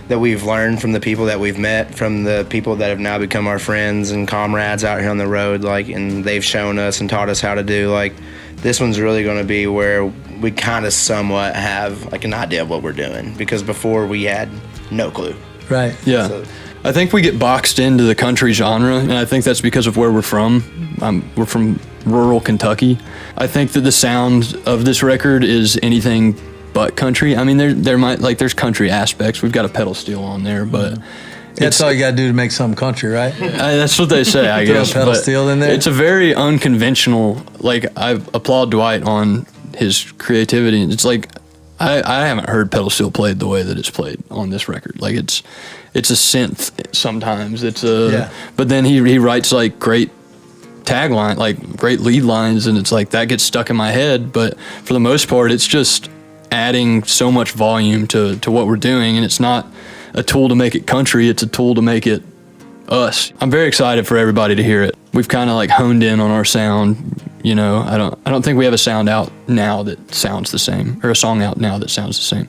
learned from the people that we've met, from the people that have now become our friends and comrades out here on the road, like, and they've shown us and taught us how to do. Like, this one's really going to be where we kind of somewhat have like an idea of what we're doing, because before we had no clue. Right. Yeah. So, I think we get boxed into the country genre, and I think that's because of where we're from. We're from rural Kentucky. I think that the sound of this record is anything but country. I mean, there's country aspects. We've got a pedal steel on there, but that's all you got to do to make something country, right? That's what they say, I guess. Throw a pedal steel in there. It's a very unconventional. Like, I applaud Dwight on his creativity. It's like I haven't heard pedal steel played the way that it's played on this record. Like, it's a synth sometimes. But then he writes like great tagline, like great lead lines, and it's like that gets stuck in my head. But for the most part, it's just adding so much volume to what we're doing, and it's not a tool to make it country, it's a tool to make it us. I'm very excited for everybody to hear it. We've kind of like honed in on our sound, you know. I don't think we have a sound out now that sounds the same, or a song out now that sounds the same.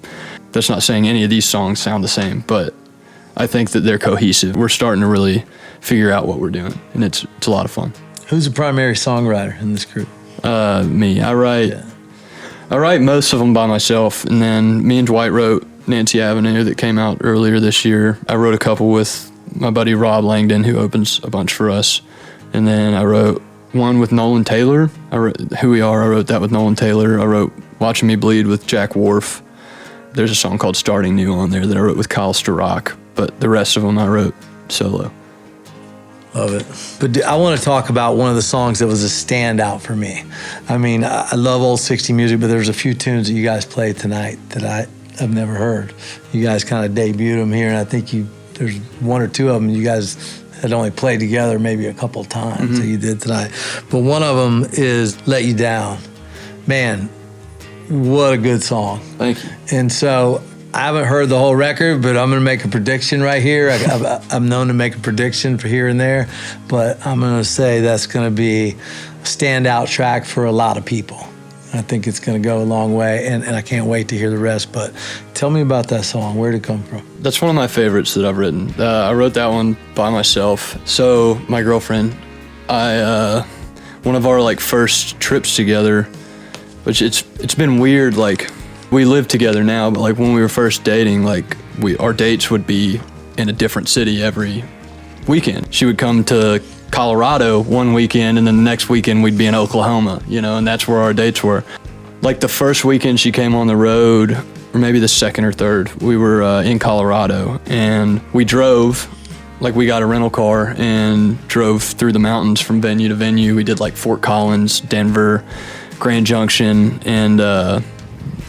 That's not saying any of these songs sound the same, but I think that they're cohesive. We're starting to really figure out what we're doing, and it's a lot of fun. Who's the primary songwriter in this group? Me. I write most of them by myself, and then me and Dwight wrote Nancy Avenue that came out earlier this year. I wrote a couple with my buddy Rob Langdon, who opens a bunch for us, and then I wrote one with Nolan Taylor. I wrote Who We Are. I wrote that with Nolan Taylor. I wrote Watching Me Bleed with Jack Wharf. There's a song called Starting New on there that I wrote with Kyle Starrock, but the rest of them I wrote solo. Love it. But I want to talk about one of the songs that was a standout for me. I mean, I love old 60 music, but there's a few tunes that you guys played tonight that I've never heard. You guys kind of debuted them here, and I think there's one or two of them you guys had only played together maybe a couple of times that you did tonight. But one of them is Let You Down. Man, what a good song. Thank you. And so I haven't heard the whole record, but I'm going to make a prediction right here. I'm known to make a prediction for here and there, but I'm going to say that's going to be a standout track for a lot of people. I think it's going to go a long way, and I can't wait to hear the rest. But tell me about that song. Where did it come from? That's one of my favorites that I've written. I wrote that one by myself. So my girlfriend, one of our like first trips together, which it's been weird. Like we live together now, but like when we were first dating, like our dates would be in a different city every weekend. She would come to Colorado one weekend, and then the next weekend we'd be in Oklahoma, and that's where our dates were. Like the first weekend she came on the road, or maybe the second or third, we were in Colorado, and we drove, like we got a rental car and drove through the mountains from venue to venue. We did like Fort Collins, Denver, Grand Junction, and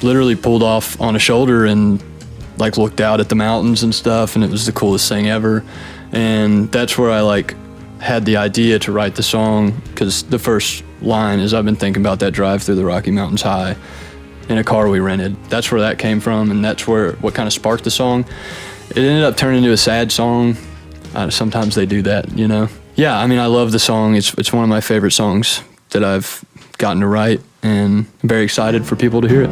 literally pulled off on a shoulder and like looked out at the mountains and stuff, and it was the coolest thing ever. And that's where I like had the idea to write the song, because the first line is, I've been thinking about that drive through the Rocky Mountains high in a car we rented. That's where that came from, and that's what kind of sparked the song. It ended up turning into a sad song. Sometimes they do that, Yeah, I mean, I love the song. It's one of my favorite songs that I've gotten to write, and I'm very excited for people to hear it.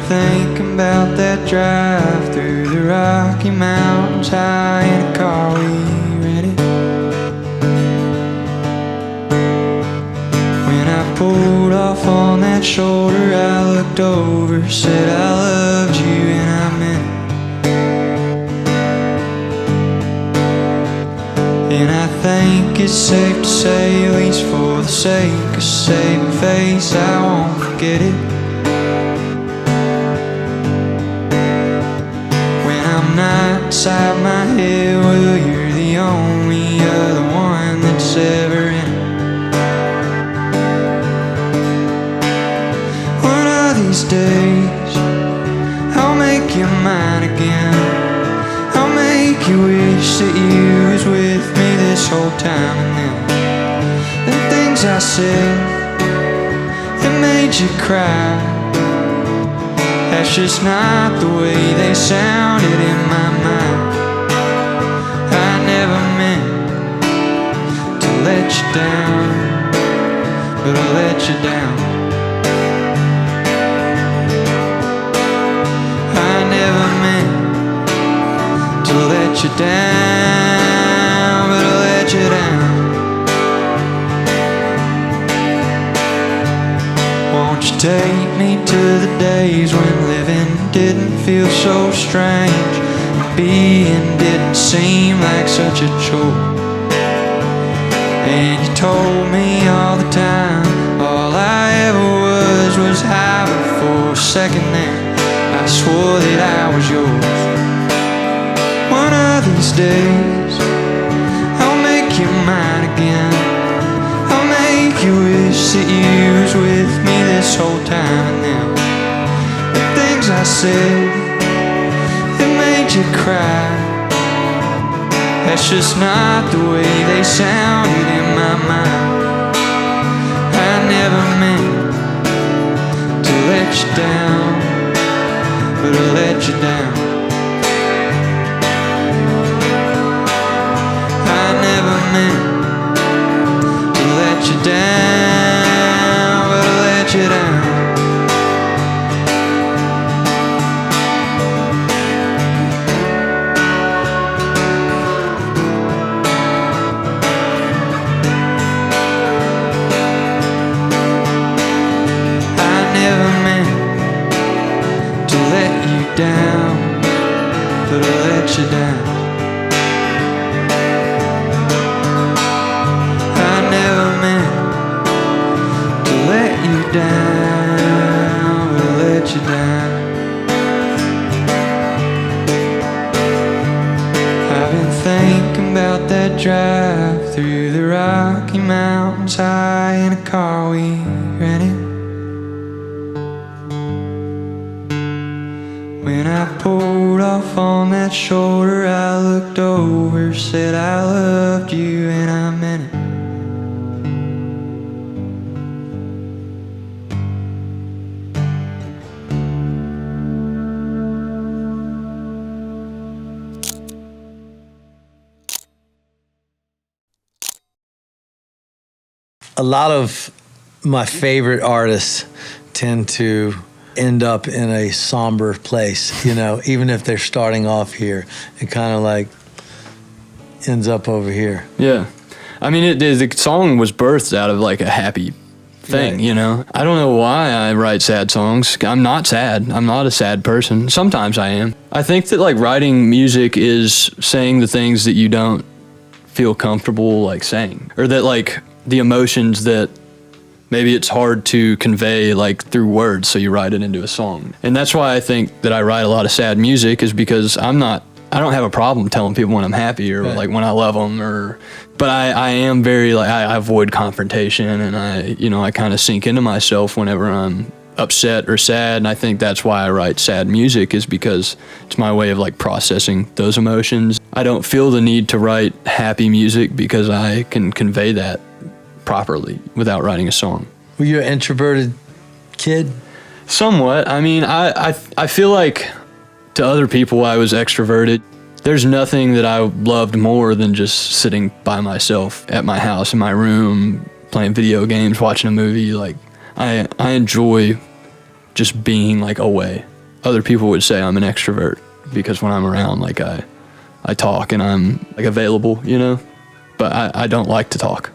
Thinking about that drive through the Rocky Mountains high in a car we rented. When I pulled off on that shoulder, I looked over, said I loved you, and I meant it. And I think it's safe to say, at least for the sake of saving face, I won't forget it. Not inside my head, well, you're the only other one that's ever in it. One of these days, I'll make you mine again. I'll make you wish that you was with me this whole time. And then the things I said that made you cry, that's just not the way they sounded in my mind. I never meant to let you down, but I let you down. I never meant to let you down, but I let you down. Won't you take me to the days when living didn't feel so strange, and being didn't seem like such a chore? And you told me all the time all I ever was high. But for a second there, I swore that I was yours. One of these days, I'll make you mine again. I'll make you wish that you was with me this whole time. And then the things I said that made you cry, that's just not the way they sounded in my mind. I never meant to let you down, but I let you down. I never meant to let you down, but I let you down. I never meant to let you down, but I let you down. I never meant to let you down, but I let you down. I've been thinking about that drive through the Rocky Mountains high in a car we rented. When I pulled off on that shoulder, I looked over, said I loved you, and I meant it. A lot of my favorite artists tend to end up in a somber place, you know, even if they're starting off here, it kind of like ends up over here. Yeah. I mean, the song was birthed out of like a happy thing, Right. you know? I don't know why I write sad songs. I'm not sad. I'm not a sad person. Sometimes I am. I think that like writing music is saying the things that you don't feel comfortable like saying, or that like the emotions that maybe it's hard to convey like through words, so you write it into a song. And that's why I think that I write a lot of sad music, is because I don't have a problem telling people when I'm happy or like when I love them, but I am very like, I avoid confrontation, and I kind of sink into myself whenever I'm upset or sad. And I think that's why I write sad music, is because it's my way of like processing those emotions. I don't feel the need to write happy music because I can convey that properly without writing a song. Were you an introverted kid? Somewhat. I mean, I feel like to other people I was extroverted. There's nothing that I loved more than just sitting by myself at my house in my room, playing video games, watching a movie. Like I enjoy just being like away. Other people would say I'm an extrovert because when I'm around, like I talk and I'm like available, you know, but I don't like to talk.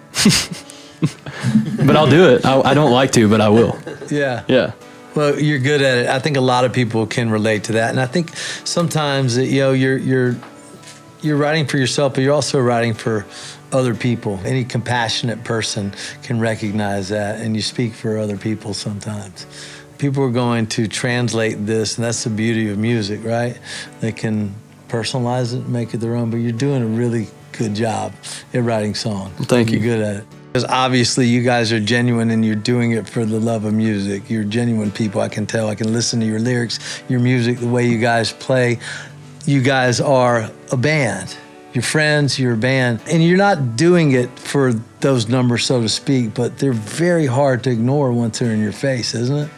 But I'll do it. I don't like to, but I will. Yeah. Yeah. Well, you're good at it. I think a lot of people can relate to that, and I think sometimes you're writing for yourself, but you're also writing for other people. Any compassionate person can recognize that, and you speak for other people sometimes. People are going to translate this, and that's the beauty of music, right? They can personalize it, make it their own, but you're doing a really good job at writing songs. Well, thank you. You're good at it. Because obviously you guys are genuine and you're doing it for the love of music. You're genuine people, I can tell. I can listen to your lyrics, your music, the way you guys play. You guys are a band. You're friends, you're a band. And you're not doing it for those numbers, so to speak, but they're very hard to ignore once they're in your face, isn't it?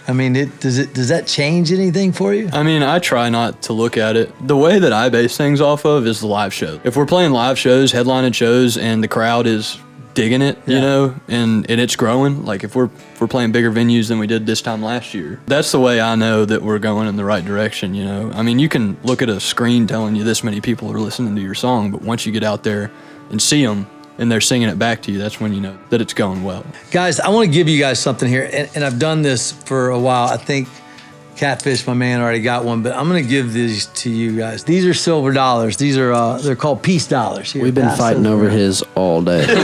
I mean, does that change anything for you? I mean, I try not to look at it. The way that I base things off of is the live show. If we're playing live shows, headlining shows, and the crowd is digging it, you know, and it's growing. Like if we're playing bigger venues than we did this time last year, that's the way I know that we're going in the right direction, you know. I mean, you can look at a screen telling you this many people are listening to your song, but once you get out there and see them and they're singing it back to you, that's when you know that it's going well. Guys, I want to give you guys something here, and I've done this for a while. I think Catfish, my man, already got one, but I'm going to give these to you guys. These are silver dollars. These are, they're called peace dollars. Here, We've been fighting over his all day. What's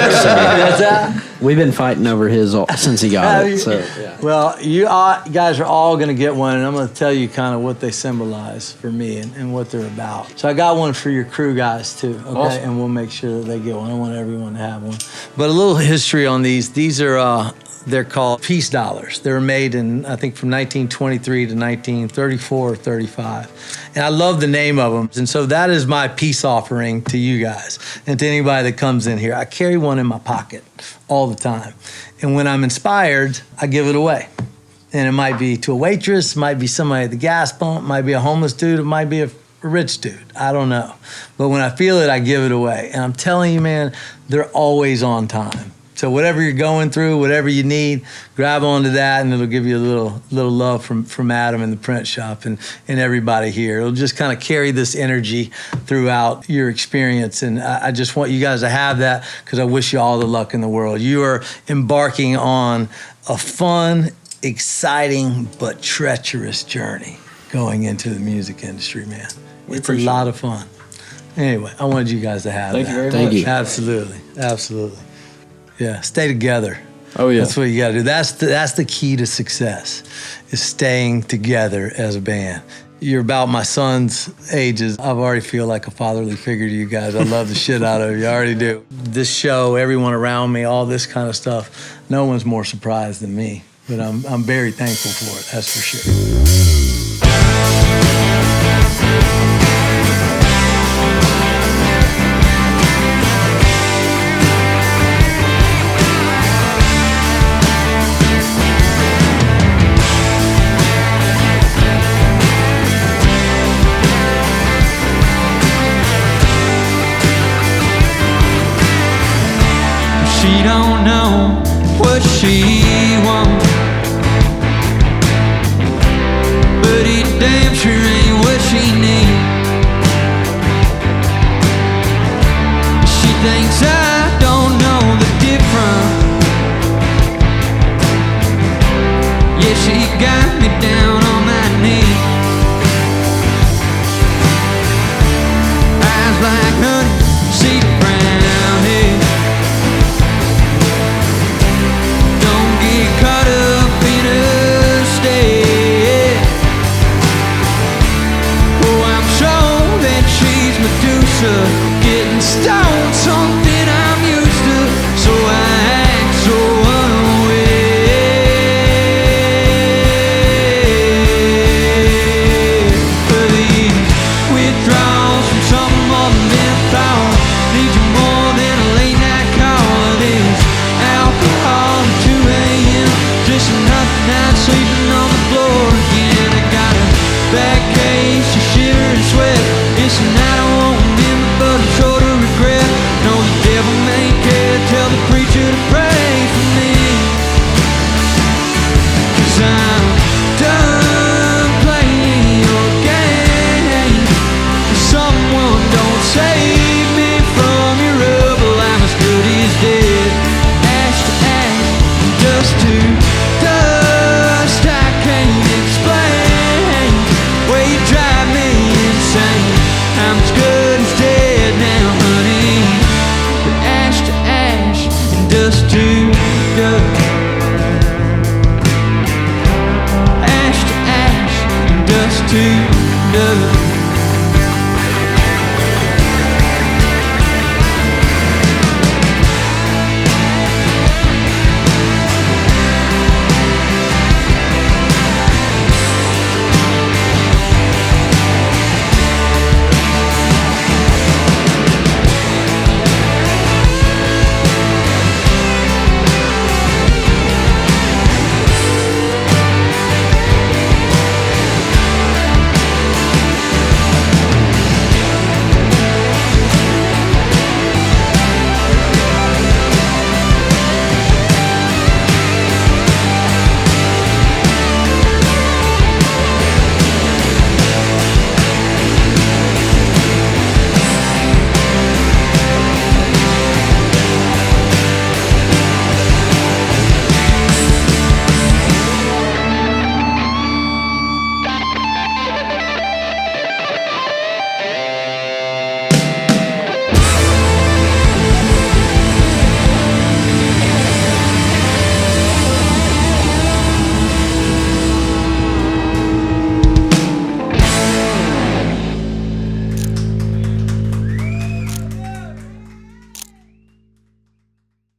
that? We've been fighting over his since he got it. So, yeah. Well, you guys are all going to get one, and I'm going to tell you kind of what they symbolize for me and what they're about. So I got one for your crew guys, too, okay? Awesome. And we'll make sure that they get one. I want everyone to have one. But a little history on these. These are... they're called peace dollars. They were made in, I think, from 1923 to 1934 or 35. And I love the name of them. And so that is my peace offering to you guys and to anybody that comes in here. I carry one in my pocket all the time. And when I'm inspired, I give it away. And it might be to a waitress, might be somebody at the gas pump, might be a homeless dude, it might be a rich dude. I don't know. But when I feel it, I give it away. And I'm telling you, man, they're always on time. So whatever you're going through, whatever you need, grab onto that, and it'll give you a little love from Adam in the print shop and everybody here. It'll just kind of carry this energy throughout your experience. And I just want you guys to have that, because I wish you all the luck in the world. You are embarking on a fun, exciting, but treacherous journey going into the music industry, man. It's a lot of fun. Anyway, I wanted you guys to have that. Thank you very much. Thank you. Absolutely, absolutely. Yeah, stay together. Oh yeah, That's what you got to do. That's the key to success, is staying together as a band. You're about my son's ages. I've already feel like a fatherly figure to you guys. I love the shit out of you. I already do. This show, everyone around me, all this kind of stuff, no one's more surprised than me. But I'm very thankful for it, that's for sure. She don't know what she wants, but it damn sure ain't what she needs. She thinks I don't know the difference. Yeah, she got me down on my knees. Eyes like honey, see the brown hair. Caught up in a stare. Oh, I'm sure that she's Medusa, getting stoned, something I'm used to. So I act so unaware. But these withdrawals from something more than menthol need you more than a late night call. This alcohol at 2 a.m. Just another night sleeping on the floor again. I got a back case, a shiver and sweat. It's a night I won't remember, but I'm sure to regret. No, the devil may care. Tell the preacher to pray for me, 'cause I'm done playing your game. If someone don't save me from your rubble, I'm as good as dead. Ash to ash, dust to dust. I can't explain why you drive me insane. I'm as good as dead now, honey. But ash to ash and dust to dust. Ash to ash and dust to dust.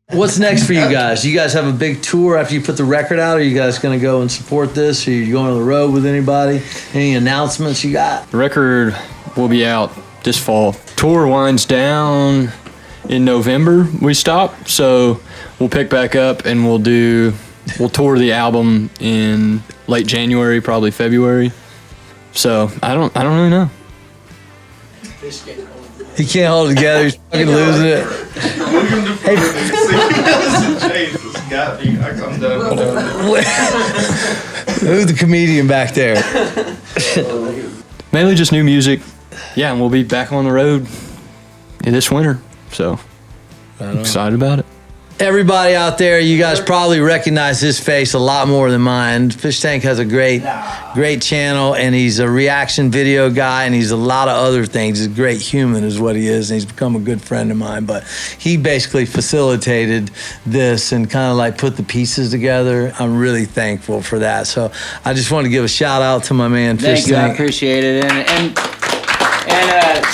What's next for you guys? You guys have a big tour after you put the record out? Are you guys going to go and support this? Are you going on the road with anybody? Any announcements you got? The record will be out this fall. Tour winds down in November. We stop, so we'll pick back up and we'll tour the album in late January, probably February. So I don't really know. He can't hold it together. He's fucking losing it. Who's the comedian back there? Mainly just new music. Yeah, and we'll be back on the road this winter. So I'm excited about it. Everybody out there, you guys probably recognize his face a lot more than mine. Fish Tank has a great channel, and he's a reaction video guy, and he's a lot of other things. He's a great human is what he is, and he's become a good friend of mine. But he basically facilitated this and kind of like put the pieces together. I'm really thankful for that. So I just want to give a shout out to my man Fish Thank you, I Tank. appreciate it. And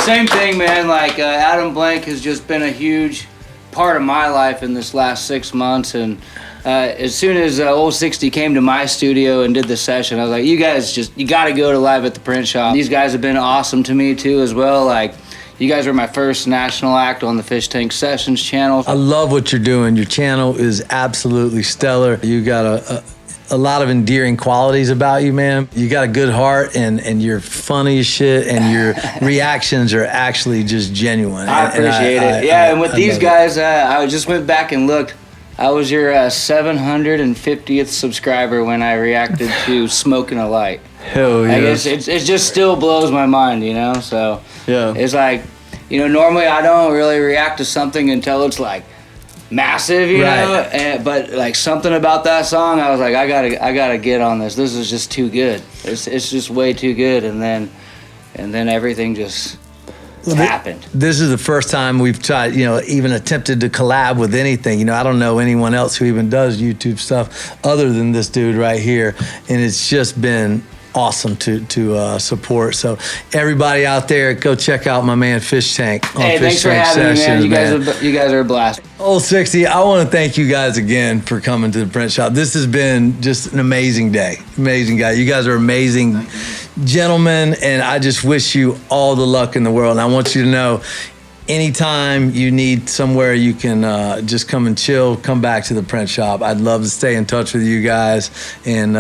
same thing, man. Like Adam Blank has just been a huge part of my life in this last 6 months, and as soon as Old 60 came to my studio and did the session, I was like, you got to go to Live at the Print Shop. These guys have been awesome to me too as well. Like, you guys were my first national act on the Fish Tank Sessions channel. I love what you're doing. Your channel is absolutely stellar. You got a lot of endearing qualities about you, man. You got a good heart, and you're funny as shit, and your reactions are actually just genuine. I appreciate it. And with these guys, I just went back and looked. I was your 750th subscriber when I reacted to Smoking a Light. Hell yeah. I guess it just still blows my mind, you know? So Yeah. it's like, you know, normally I don't really react to something until it's like massive, you know? But like something about that song, I was like, I gotta get on this. This is just too good. It's just way too good. And then everything just happened. This is the first time we've tried, you know, even attempted to collab with anything. You know, I don't know anyone else who even does YouTube stuff other than this dude right here. And it's just been awesome to support. So everybody out there, go check out my man Fish Tank on Hey, Fish thanks for Tank having me, Sessions, man. You guys are a blast. Old 60, I want to thank you guys again for coming to the print shop. This has been just an amazing day. Amazing guy. You guys are amazing gentlemen, and I just wish you all the luck in the world. And I want you to know, anytime you need somewhere you can just come and chill, come back to the print shop. I'd love to stay in touch with you guys, and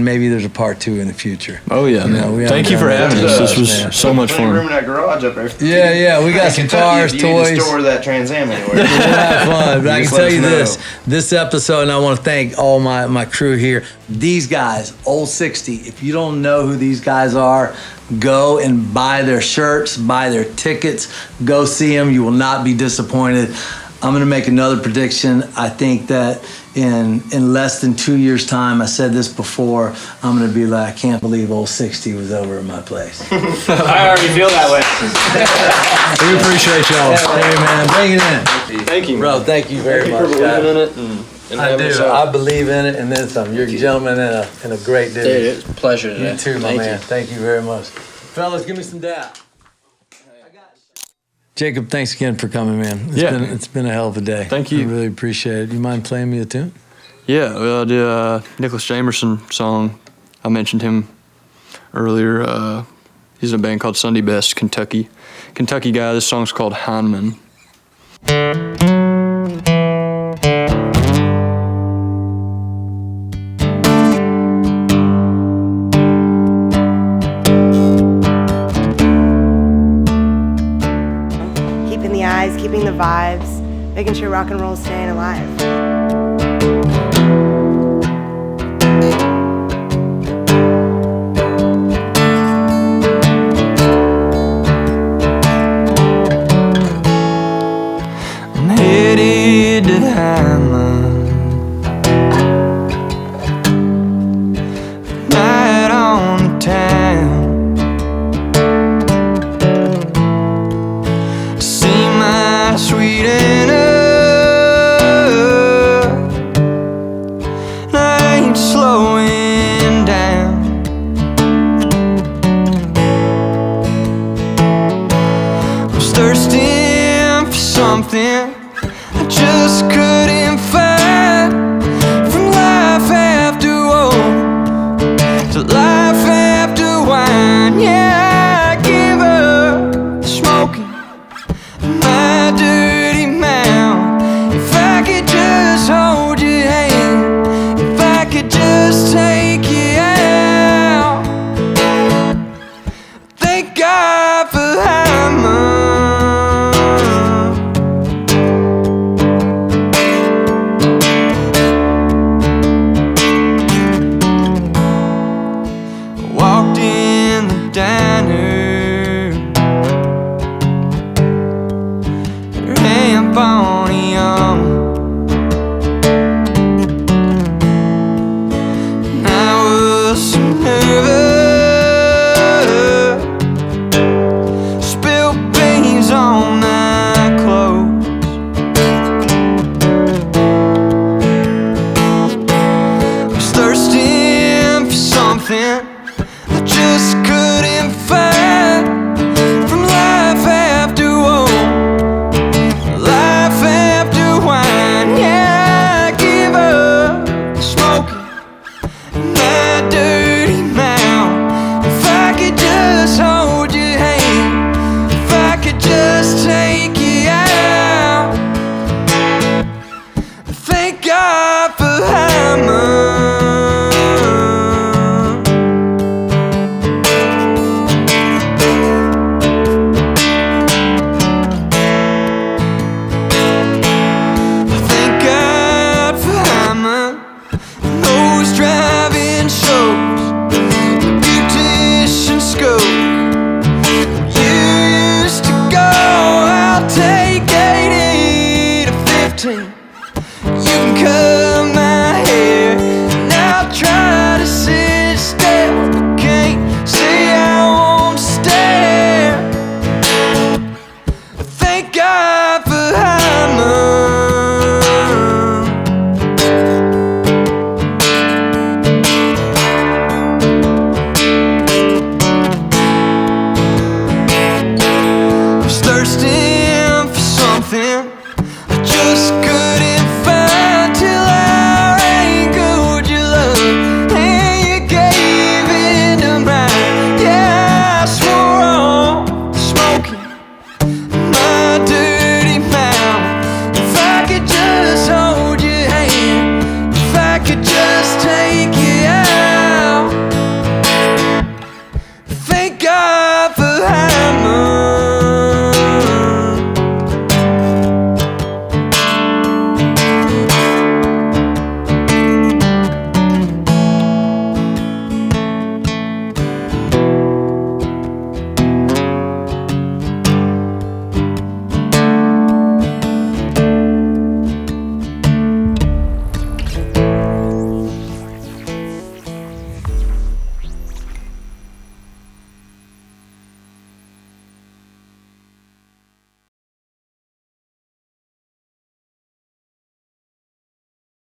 maybe there's a part 2 in the future. Oh yeah, You know, we thank you for haven't having done us. that This much, man. was so much Plenty of room fun. in that garage up there. Yeah, we got some cars, You need to toys. store that Trans Am anywhere. We'll have fun. But I can Just tell let you us know. this episode, and I want to thank all my crew here. These guys, Old 60, if you don't know who these guys are, go and buy their shirts, buy their tickets, go see them. You will not be disappointed. I'm going to make another prediction. I think that in less than 2 years' time, I said this before, I'm going to be like, I can't believe Old 60 was over at my place. I already feel that way. We appreciate y'all. Hey, man, bring it in. Thank you, Bro, thank you very much. guys. in it. And I do. I believe in it, and then some. You're a gentleman and a great dude. Dude, it's a pleasure today. You too, my man. Thank you very much. Fellas, give me some dap. Jacob, thanks again for coming, man. It's been a hell of a day. Thank you. I really appreciate it. You mind playing me a tune? Yeah, well, I did a Nicholas Jamerson song. I mentioned him earlier. He's in a band called Sunday Best, Kentucky guy. This song's called Heineman. Keeping the eyes, keeping the vibes, making sure rock and roll's staying alive. I'm headed to Heineman. Night on the town to see my sweet Anna. And I ain't slowing down. I was thirsting for something I just couldn't find. From life after woe to life after wine. Yeah, I give up smoking my dirty mouth. If I could just hold your hand, if I could just take you out. Thank God for Heineman. Walked in the diner, her hand on the arm. nothing.